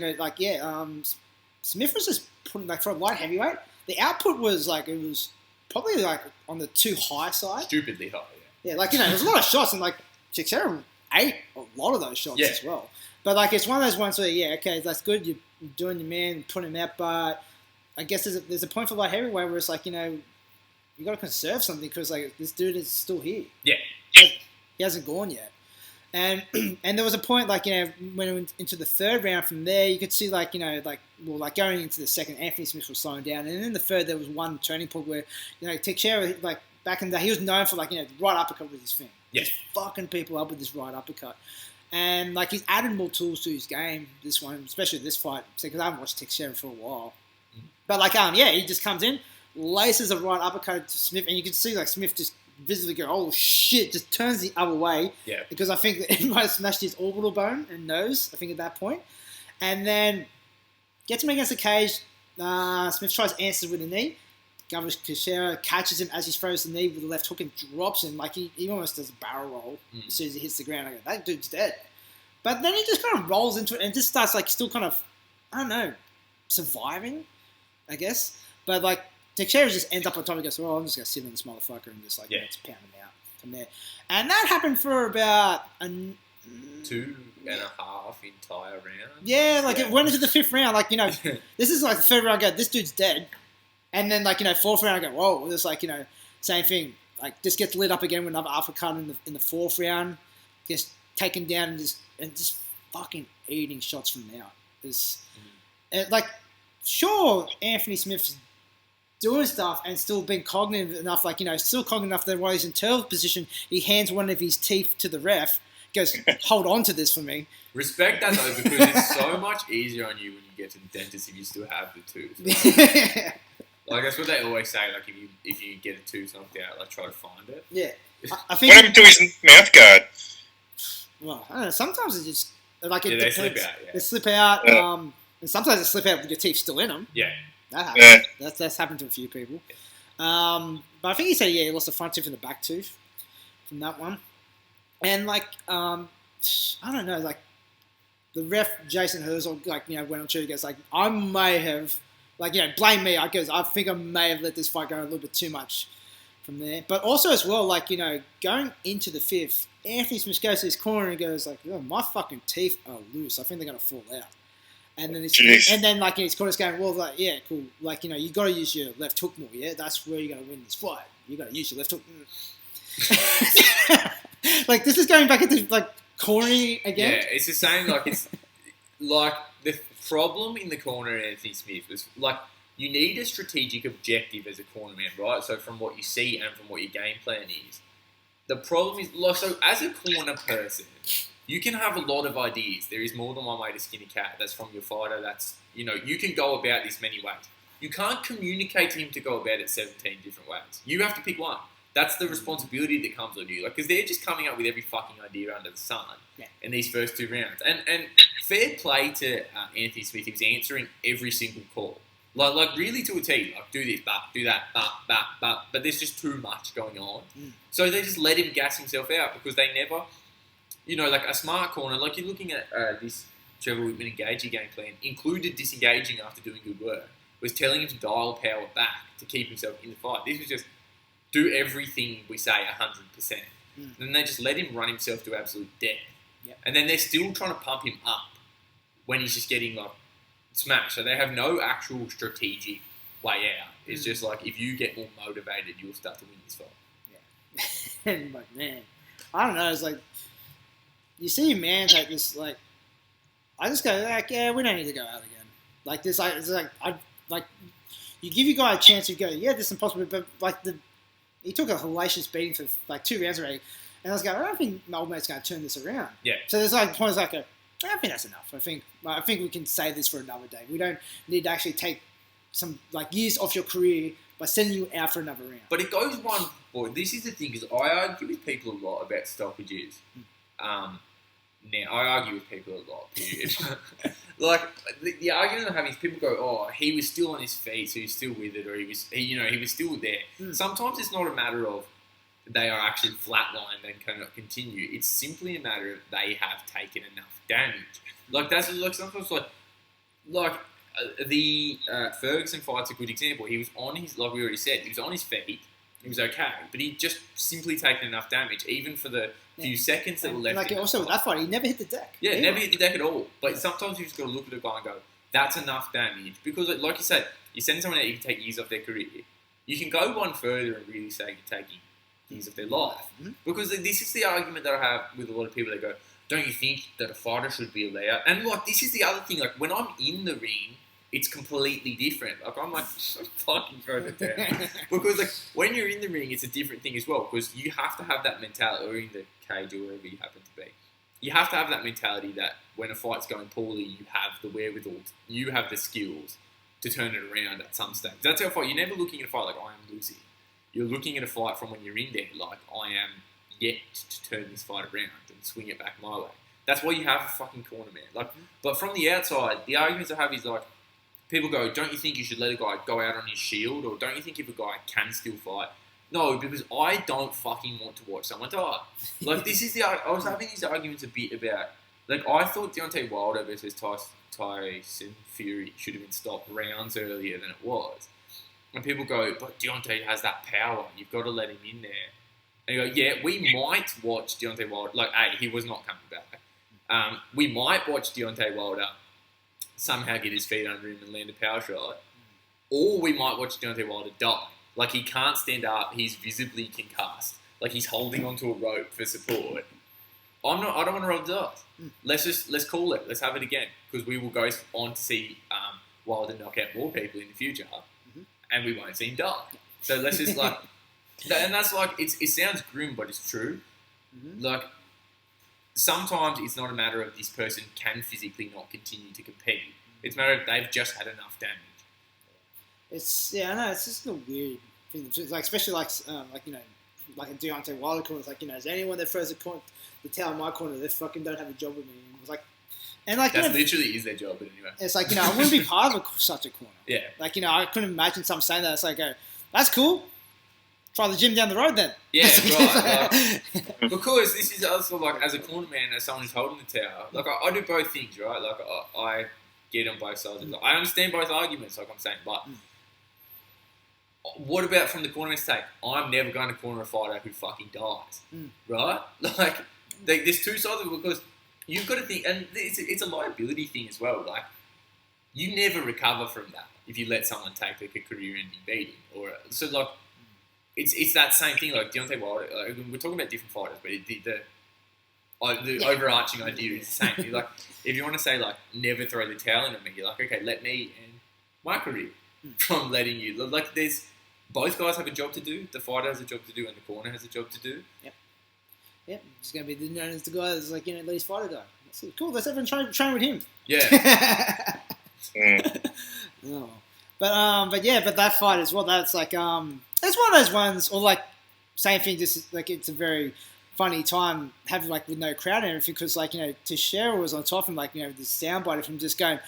Smith was just putting, like, for a light heavyweight, the output was, like, it was probably, like, on the too high side. Stupidly high, yeah. Yeah, like, there's a lot of shots, and, like, Teixeira ate a lot of those shots as well. But, like, it's one of those ones where, okay, that's good, you're doing your man, putting him out, but I guess there's a point for light heavyweight where it's like, you got to conserve something because, like, this dude is still here. Yeah. He hasn't gone yet. And there was a point, like, when it went into the 3rd round from there, you could see, like, going into the 2nd, Anthony Smith was slowing down. And in the 3rd, there was one turning point where, Teixeira, like, back in the day, he was known for, like, right uppercut with his thing. Yeah. Just fucking people up with this right uppercut. And, like, he's added more tools to his game, this one, especially this fight, because I haven't watched Teixeira for a while. But, like, he just comes in, laces a right uppercut to Smith, and you can see, like, Smith just visibly go, oh, shit, just turns the other way. Yeah. Because I think that he might have smashed his orbital bone and nose, I think, at that point. And then gets him against the cage. Smith tries to answer with a knee. Glover Teixeira catches him as he throws the knee with the left hook and drops him. Like, he almost does a barrel roll as soon as he hits the ground. I go, that dude's dead. But then he just kind of rolls into it and just starts, like, still kind of, I don't know, surviving, I guess. But, like, Teixeira just ends up on top and goes, well, I'm just going to sit on this motherfucker and just, like, just pound him out from there. And that happened for about 2.5 entire rounds. Yeah, like, it went into the 5th round. Like, this is, like, the 3rd round, I go, this dude's dead. And then, like, 4th round, I go, whoa, there's, like, same thing. Like, just gets lit up again with another uppercut in the 4th round. Gets taken down and just fucking eating shots from out. Like, sure, Anthony Smith's doing stuff and still being cognitive enough, like, still cognitive enough that while he's in turtle position, he hands one of his teeth to the ref, goes, hold on to this for me. Respect that, though, because it's so much easier on you when you get to the dentist if you still have the tooth. Like, that's what they always say, like, if you get a tooth knocked out, like, try to find it. Yeah. I think what happened to his mouth guard? well, I don't know. Sometimes it just like it they depends. slip out. Yeah. They slip out. Yeah. And sometimes they slip out with your teeth still in them. Yeah. That happens. Yeah. That's happened to a few people. But I think he said he lost the front tooth and the back tooth from that one. And like I don't know, like the ref Jason Herzog went on to, he goes like, I may have blame me. I think I may have let this fight go a little bit too much from there. But also as well, going into the fifth, Anthony Smith goes to his corner and goes like, oh, my fucking teeth are loose. I think they're gonna fall out. And then in his corner's going, well, yeah, cool. You got to use your left hook more. Yeah, that's where you're gonna win this fight. You got to use your left hook. This is going back into cornering again. Yeah, it's the same. It's like the problem in the corner of Anthony Smith was you need a strategic objective as a cornerman, right? So from what you see and from what your game plan is, the problem is so as a corner person, you can have a lot of ideas. There is more than one way to skin a cat. That's from your fighter. That's you can go about this many ways. You can't communicate to him to go about it 17 different ways. You have to pick one. That's the responsibility that comes on you. Because they're just coming up with every fucking idea under the sun in these first two rounds. And fair play to Anthony Smith. He was answering every single call. Really to a T. Do this, do that, but there's just too much going on. So they just let him gas himself out because they never, a smart corner, you're looking at this Trevor Whitman engaging game plan, included disengaging after doing good work, was telling him to dial power back to keep himself in the fight. This was just do everything we say 100%. And then they just let him run himself to absolute death. Yep. And then they're still trying to pump him up when he's just getting smashed. So they have no actual strategic way out. It's just if you get more motivated, you'll start to win this fight. Yeah. And man, I don't know. It's you see a man take this I just go yeah, we don't need to go out again. You give your guy a chance to go, yeah, this is impossible, but he took a hellacious beating for 2 rounds already, and I was going, I don't think my old mate's going to turn this around. Yeah. So there's points I think that's enough. I think we can save this for another day. We don't need to actually take some years off your career by sending you out for another round. But it goes one forward. This is the thing, because I argue with people a lot about stoppages. Now, I argue with people a lot, period. The argument I have is people go, oh, he was still on his feet, so he's still with it, or he was still there. Sometimes it's not a matter of they are actually flatlined and cannot continue. It's simply a matter of they have taken enough damage. That's sometimes the Ferguson fight's a good example. He was on his, like we already said, he was on his feet. He was okay, but he just simply taken enough damage, even for the few seconds that were left. Also with that fight, he never hit the deck. Yeah, never hit the deck at all. But sometimes you just got to look at a guy and go, that's enough damage. Because, like you said, you send someone out, you can take years off their career. You can go one further and really say you're taking years of their life. Because this is the argument that I have with a lot of people. They go, don't you think that a fighter should be allowed? And, this is the other thing. When I'm in the ring, it's completely different. I'm fucking throw it down. Because, when you're in the ring, it's a different thing as well. Because you have to have that mentality, or in the cage or wherever you happen to be. You have to have that mentality that when a fight's going poorly, you have the wherewithal, you have the skills to turn it around at some stage. That's how fight. You're never looking at a fight like, I am losing. You're looking at a fight from when you're in there, like, I am yet to turn this fight around and swing it back my way. That's why you have a fucking corner, man. But from the outside, the arguments I have is people go, don't you think you should let a guy go out on his shield? Or don't you think if a guy can still fight? No, because I don't fucking want to watch someone die. This is I was having these arguments a bit about, I thought Deontay Wilder versus Tyson Fury should have been stopped rounds earlier than it was. And people go, but Deontay has that power. You've got to let him in there. And you go, yeah, we might watch Deontay Wilder. He was not coming back. We might watch Deontay Wilder somehow get his feet under him and land a power shot. Or we might watch Deontay Wilder die. He can't stand up. He's visibly concussed. He's holding onto a rope for support. I don't want to roll the dice. Let's call it. Let's have it again. Because we will go on to see Wilder knock out more people in the future. And we won't see him die. So let's just and that's it sounds grim, but it's true. Sometimes it's not a matter of this person can physically not continue to compete. It's a matter of they've just had enough damage. I know, it's just a weird thing. Especially like a Deontay Wilder corner. It's like, is anyone that throws the towel in my corner, they fucking don't have a job with me. And it was like, and like, that literally is their job, but anyway. It's like, I wouldn't be part of such a corner. Yeah. Like, I couldn't imagine someone saying that. It's like, that's cool. Try the gym down the road then. Yeah, right. Because this is also like, as a corner man, as someone who's holding the towel, like I do both things, right? Like I get on both sides. I understand both arguments, like I'm saying, but what about from the cornerman's take? I'm never going to corner a fighter who fucking dies, right? Like, there's two sides of it because you've got to think, and it's a liability thing as well. Like, you never recover from that if you let someone take like a career-ending beating, or so like. It's that same thing, like Deontay Wilder. Like, we're talking about different fighters, but the overarching idea is the same. You're like, if you want to say like never throw the towel in on me, you're like, okay, let me end my career from letting you. Like, there's both guys have a job to do. The fighter has a job to do, and the corner has a job to do. Yep. It's gonna be known as the guy that's like, let his fighter go. That's cool. Let's everyone train with him. Yeah. Oh. But that fight as well. That's like it's one of those ones, or like same thing. Just like it's a very funny time having like with no crowd and everything because like Teixeira was on top and like the soundbite of him just going, it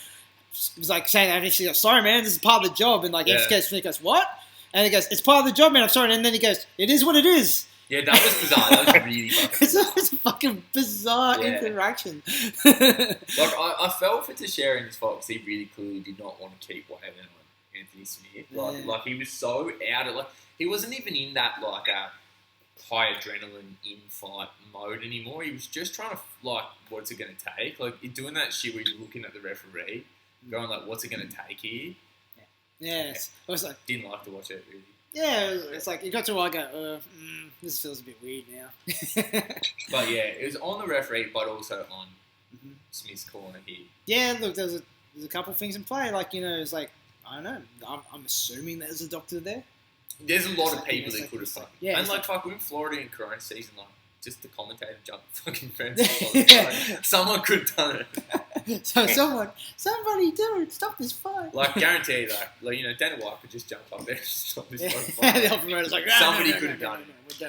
was like saying that he's like, sorry man, this is part of the job, and like FK goes what, and he goes, it's part of the job man, I'm sorry, and then he goes, it is what it is. Yeah, that was bizarre. That was really fucking bizarre. It's a fucking bizarre interaction. Like I felt for Teixeira in this fight because he really clearly did not want to keep waving on Anthony Smith. Like he was so out of like he wasn't even in that like a high adrenaline in fight mode anymore. He was just trying to like, what's it going to take? Like doing that shit where you're looking at the referee, going like, what's it going to take here? Yes, I was like, didn't like to watch it really. Yeah, it's like it got to where I go, this feels a bit weird now. But yeah, it was on the referee, but also on Smith's corner here. Yeah, look, there's a couple of things in play. Like it's like I don't know. I'm assuming there's a doctor there. There's a lot of people that could have fucking. Yeah, and like fuck, we're in Florida in Corona season, like just the commentator jumped fucking fence. Like, someone could have done it. So somebody do it. Stop this fight. Like guaranteed, like Dana White could just jump up there and stop this fight. The operator's like, somebody could have done it. We're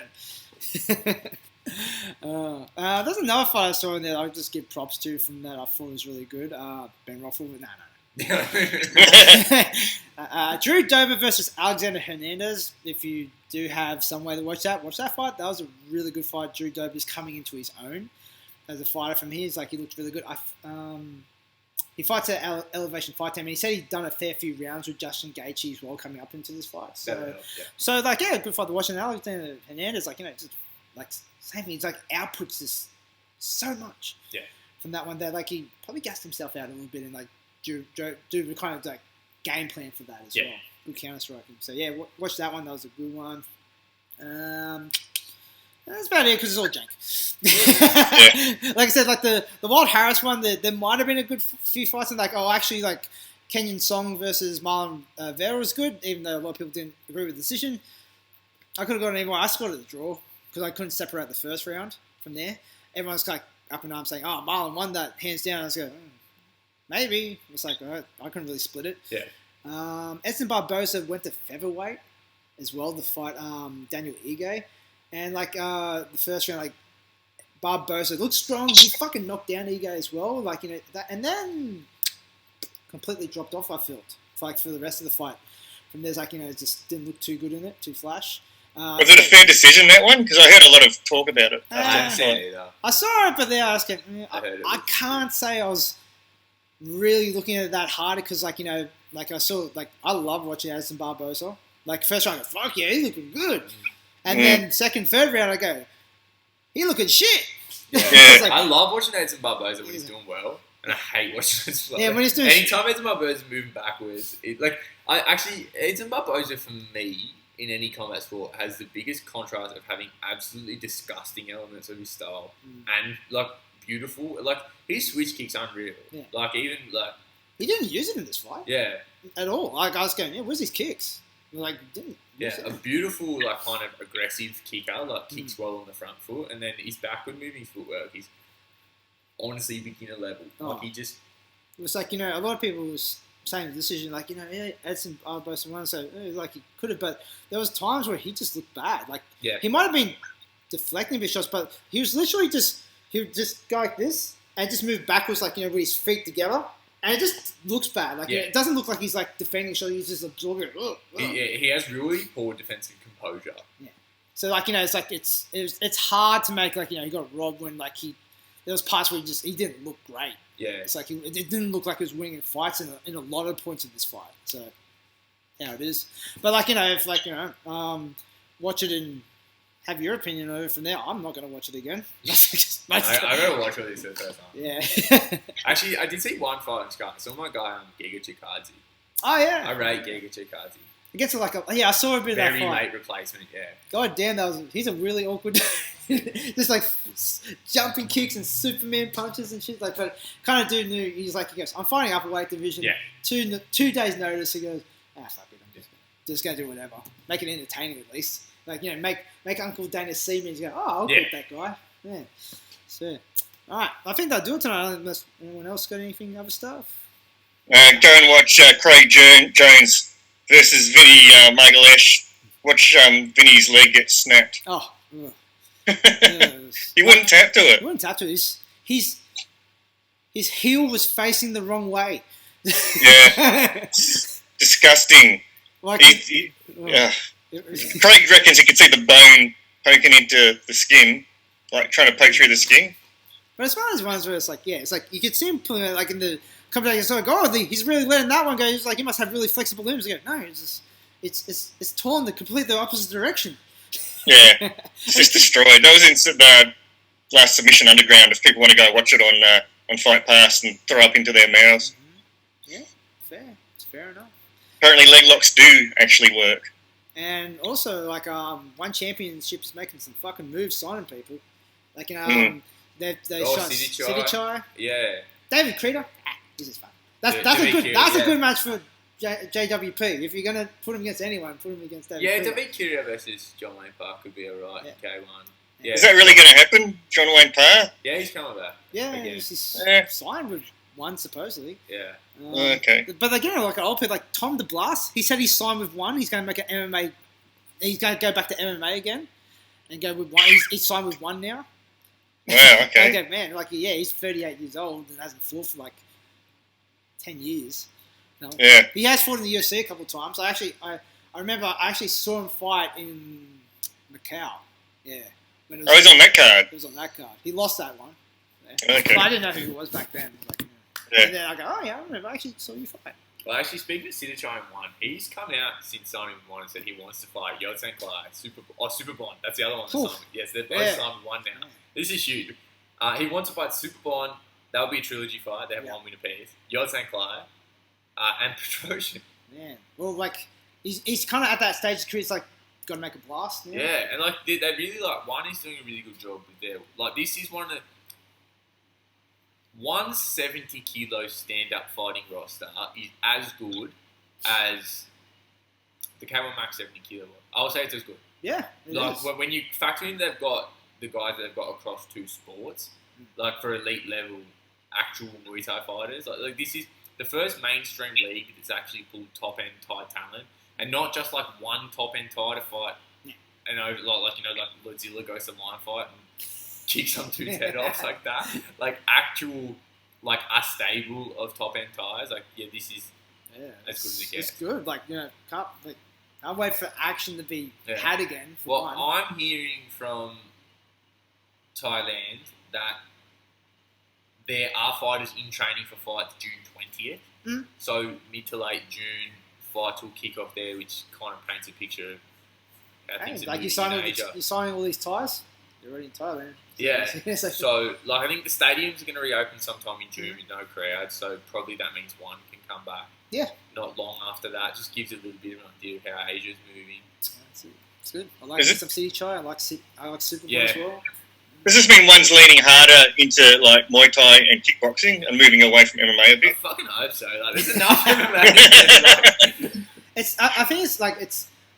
done. There's another fight I saw in there I'll just give props to from that I thought was really good. Ben Roethlisberger. No. Drew Dober versus Alexander Hernandez. If you do have some way to watch that fight. That was a really good fight. Drew Dober's coming into his own as a fighter from here. It's like he looked really good. He fights at Elevation Fight Team, and he said he'd done a fair few rounds with Justin Gaethje as well coming up into this fight. So, good fight to watch. And Alexander Hernandez, just like same thing. He's like outputs this so much. Yeah. From that one there, like he probably gassed himself out a little bit and like do the kind of like game plan for that as well. Good counter striking. So yeah, watch that one. That was a good one. That's about it because it's all jank. Like I said, like the Wild Harris one, there might have been a good few fights, and like Kenyon Song versus Marlon Vera was good, even though a lot of people didn't agree with the decision. I could have gone even more. I scored at the draw because I couldn't separate the first round from there. Everyone's like up in arms saying, "Oh, Marlon won that hands down." I was going, maybe. It's like I couldn't really split it. Yeah. Edson Barboza went to featherweight as well to fight Daniel Ige. And the first round, like Barboza looked strong. He fucking knocked down Ige as well. That, and then completely dropped off. I felt for the rest of the fight. From there's just didn't look too good in it, too flash. Was it a fair decision, that one? Because I heard a lot of talk about it. I saw it, but then I was going, I can't say I was really looking at it that hard because I saw I love watching Edson Barboza. First round, I go, fuck yeah, he's looking good. And then second, third round, I go, he looking shit. Yeah. I love watching Edson Barboza when he's doing well, and I hate watching Edson Barboza. Yeah, when he's doing anytime Edson Barboza moving backwards, Edson Barboza for me in any combat sport has the biggest contrast of having absolutely disgusting elements of his style and beautiful. His switch kicks unreal. Yeah. He didn't use it in this fight. Yeah. At all. I was going, where's his kicks? Didn't. Yeah, a beautiful, kind of aggressive kicker, kicks well on the front foot, and then his backward moving footwork is honestly beginner level. He just... It was a lot of people was same decision. Like, yeah, Edson Barbosa won, so like he could have, but there was times where he just looked bad. Like, Yeah. he might have been deflecting a bit shots, but he was literally he would just go like this and just move backwards, like, with his feet together, and it just looks bad. Like, it doesn't look like he's like defending shots. He's just absorbing it. He has really poor defensive composure. Yeah. So like, it's like it's hard to make, like, he got robbed when like there was parts where he didn't look great. Yeah. It's like it didn't look like he was winning fights in a lot of points of this fight. So how it is. But like, if like, watch it and have your opinion on it from there. I'm not going to watch it again. I gotta watch all these for the first time. Yeah. Actually, I did see one fight in Sky. I saw my guy Giga Chikadze. Oh yeah. I rate Giga Chikadze. Against like I saw a bit of that Very fight. late replacement, yeah. God damn, he's a really awkward, just like jumping kicks and Superman punches and shit. Like, but kind of dude knew he goes, I'm fighting upper weight division. Yeah. 2 days notice. He goes, fuck it, I'm just gonna do whatever. Make it entertaining at least. Like, make Uncle Dana see me and go, I'll beat that guy. Yeah. So, all right, I think that'll do it tonight. Unless anyone else got anything other stuff. Go and watch Craig Jones versus Vinny Margalesh. Watch Vinny's leg get snapped. Oh. He wouldn't tap to it. He wouldn't tap to it. His heel was facing the wrong way. Yeah. Disgusting. Like, Craig reckons he could see the bone poking into the skin, like trying to poke through the skin. But it's one of those ones where it's like, it's like you could see him pulling it, like in the couple days. It's like, he's really letting that one go. He's like, he must have really flexible limbs. You go, no, it's torn the completely opposite direction. Yeah, it's just destroyed. That was in the last Submission Underground. If people want to go watch it on Fight Pass and throw up into their mouths. Mm-hmm. Yeah, fair. It's fair enough. Apparently, leg locks do actually work. And also, like, One Championship's making some fucking moves, signing people. Like, they shot Sidichai. Yeah. David Creeder. This is fun. That's a good match for JWP. If you're gonna put him against anyone, put him against David. Yeah, Creeder. David Creeder versus John Wayne Park could be alright in K1. Yeah. Is that really going to happen, John Wayne Parr? Yeah, he's coming back. Yeah, he's signed with one supposedly. Yeah. Okay. But again, like an old people like Tom DeBlas, he said he signed with one. He's going to make an MMA. He's going to go back to MMA again and go with one. He's signed with one now. Wow. Okay. Okay, man. Like, he's 38 years old and hasn't fought for like 10 years. No. Yeah. He has fought in the UFC a couple of times. I remember I actually saw him fight in Macau. Yeah. When He's on that card. He was on that card. He lost that one. Yeah. Okay. But I didn't know who he was back then. Like, yeah. And then I go, I remember. I actually saw you fight. Well, actually, speaking of Sidichai in one, he's come out since signing with one and said he wants to fight Yodsan Klai, Superbond. That's the other one. Yes, they're both signed with one now. This is huge. He wants to fight Superbond. That would be a trilogy fight. They have one win apiece. Yodsan Klai and Petrosian. Man, well, like he's kind of at that stage of his career. It's like got to make a blast. You know? Yeah, and like they really one is doing a really good job with their this is one of the 170 kilo stand up fighting roster is as good as the K1 Max 70 kilo one. I would say it's as good. Yeah, when you factor in they've got the guys that they've got across two sports, like for elite level actual Muay Thai fighters, like this is the first mainstream league that's actually pulled top end Thai talent, and not just like one top end Thai to fight. Yeah. And over like Godzilla goes to line fight and kicks some dude's head off like that. Like actual a stable of top end Thais. Like this is as good as it gets. It's good. Can't wait for action to be had again. I'm hearing from Thailand that there are fighters in training for fights June 20th. Mm. So mid to late June, fights will kick off there, which kind of paints a picture of how things are moving in Asia. You're signing all these Thais? You're already in Thailand. Yeah. So, I think the stadiums are going to reopen sometime in June with no crowd, so probably that means one can come back. Yeah. Not long after that. Just gives a little bit of an idea of how Asia's moving. It's good. I like some Sidichai. I like Superbond as well. Does this mean one's leaning harder into Muay Thai and kickboxing and moving away from MMA a bit? I fucking hope so. There's enough MMA.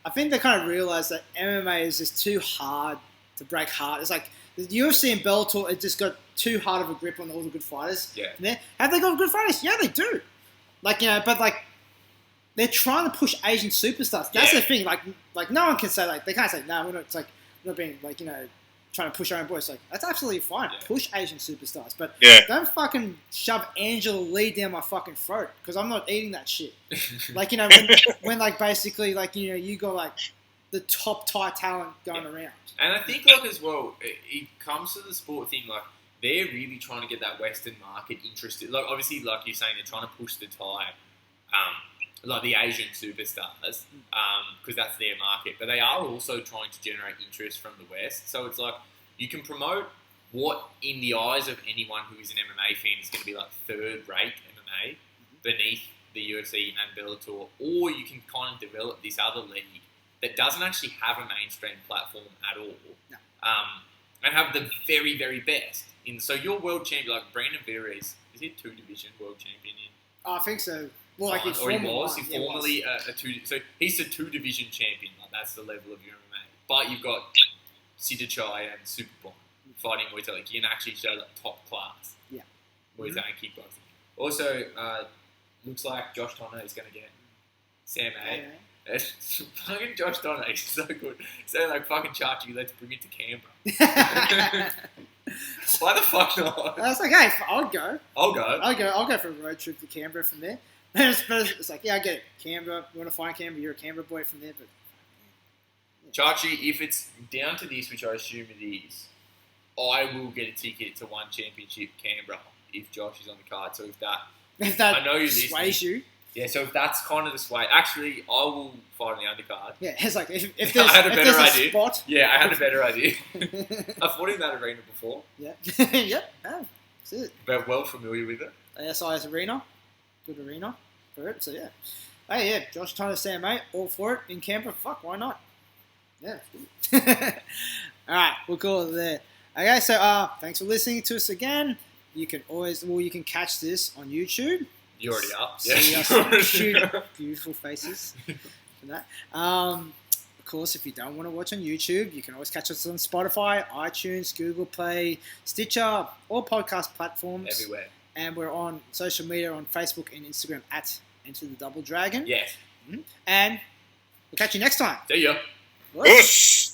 I think they kind of realise that MMA is just too hard to break hard. It's like the UFC and Bellator, it just got too hard of a grip on all the good fighters. Yeah. Have they got good fighters? Yeah, they do. Like, you know, but like they're trying to push Asian superstars. That's the thing. Like no one can say like they can't say no. We're not. It's like we're not being like, you know, trying to push our own boys. Like that's absolutely fine. Yeah. Push Asian superstars, but Yeah. don't fucking shove Angela Lee down my fucking throat because I'm not eating that shit. Like, you know, when like basically like, you know, you got like the top tier talent going around. And I think like as well, it comes to the sport thing. Like they're really trying to get that Western market interested. Like obviously, like you're saying, they're trying to push the Thai, like the Asian superstars, because that's their market. But they are also trying to generate interest from the West. So it's like you can promote what, in the eyes of anyone who is an MMA fan, is going to be like third-rate MMA beneath the UFC and Bellator, or you can kind of develop this other league that doesn't actually have a mainstream platform at all, and have the very, very best. So your world champion, like Brandon Vera, is he a two-division world champion in? I think so. Well, like or he was. one. He formerly a two. So he's a two-division champion. Like that's the level of your MMA. But you've got Sitachai and Superbomb fighting Muay Thai. Like you can actually show that top class. Yeah. Muay Thai and kickboxing. Also, looks like Josh Tonner is going to get Sam A. Fucking Josh Tonner, he's so good. Saying like fucking Chachi, let's bring it to Canberra. Why the fuck not? I was like, hey, I'll go. I'll go. I'll go for a road trip to Canberra from there. It's like, yeah, I get it. Canberra, you want to find Canberra, you're a Canberra boy from there. But Chachi, if it's down to this, which I assume it is, I will get a ticket to one championship Canberra if Josh is on the card. So if that I know you're sways you. Yeah, so if that's kind of the sway, actually, I will fight on the undercard. Yeah, it's like if there's, I had a better idea. Spot. Yeah, I had a better idea. I've fought in that arena before. Yeah, yep, that's it. But well familiar with it. ASI's arena, good arena for it. So yeah, hey yeah, Josh Tonner, Sam mate, all for it in Canberra. Fuck, why not? Yeah. All right, we'll call it there. Okay, so thanks for listening to us again. You can you can catch this on YouTube. You already are. See us cute, beautiful faces for that. Of course, if you don't want to watch on YouTube, you can always catch us on Spotify, iTunes, Google Play, Stitcher, all podcast platforms. Everywhere. And we're on social media on Facebook and Instagram at Enter the Double Dragon. Yes. And we'll catch you next time. See ya. Whoosh.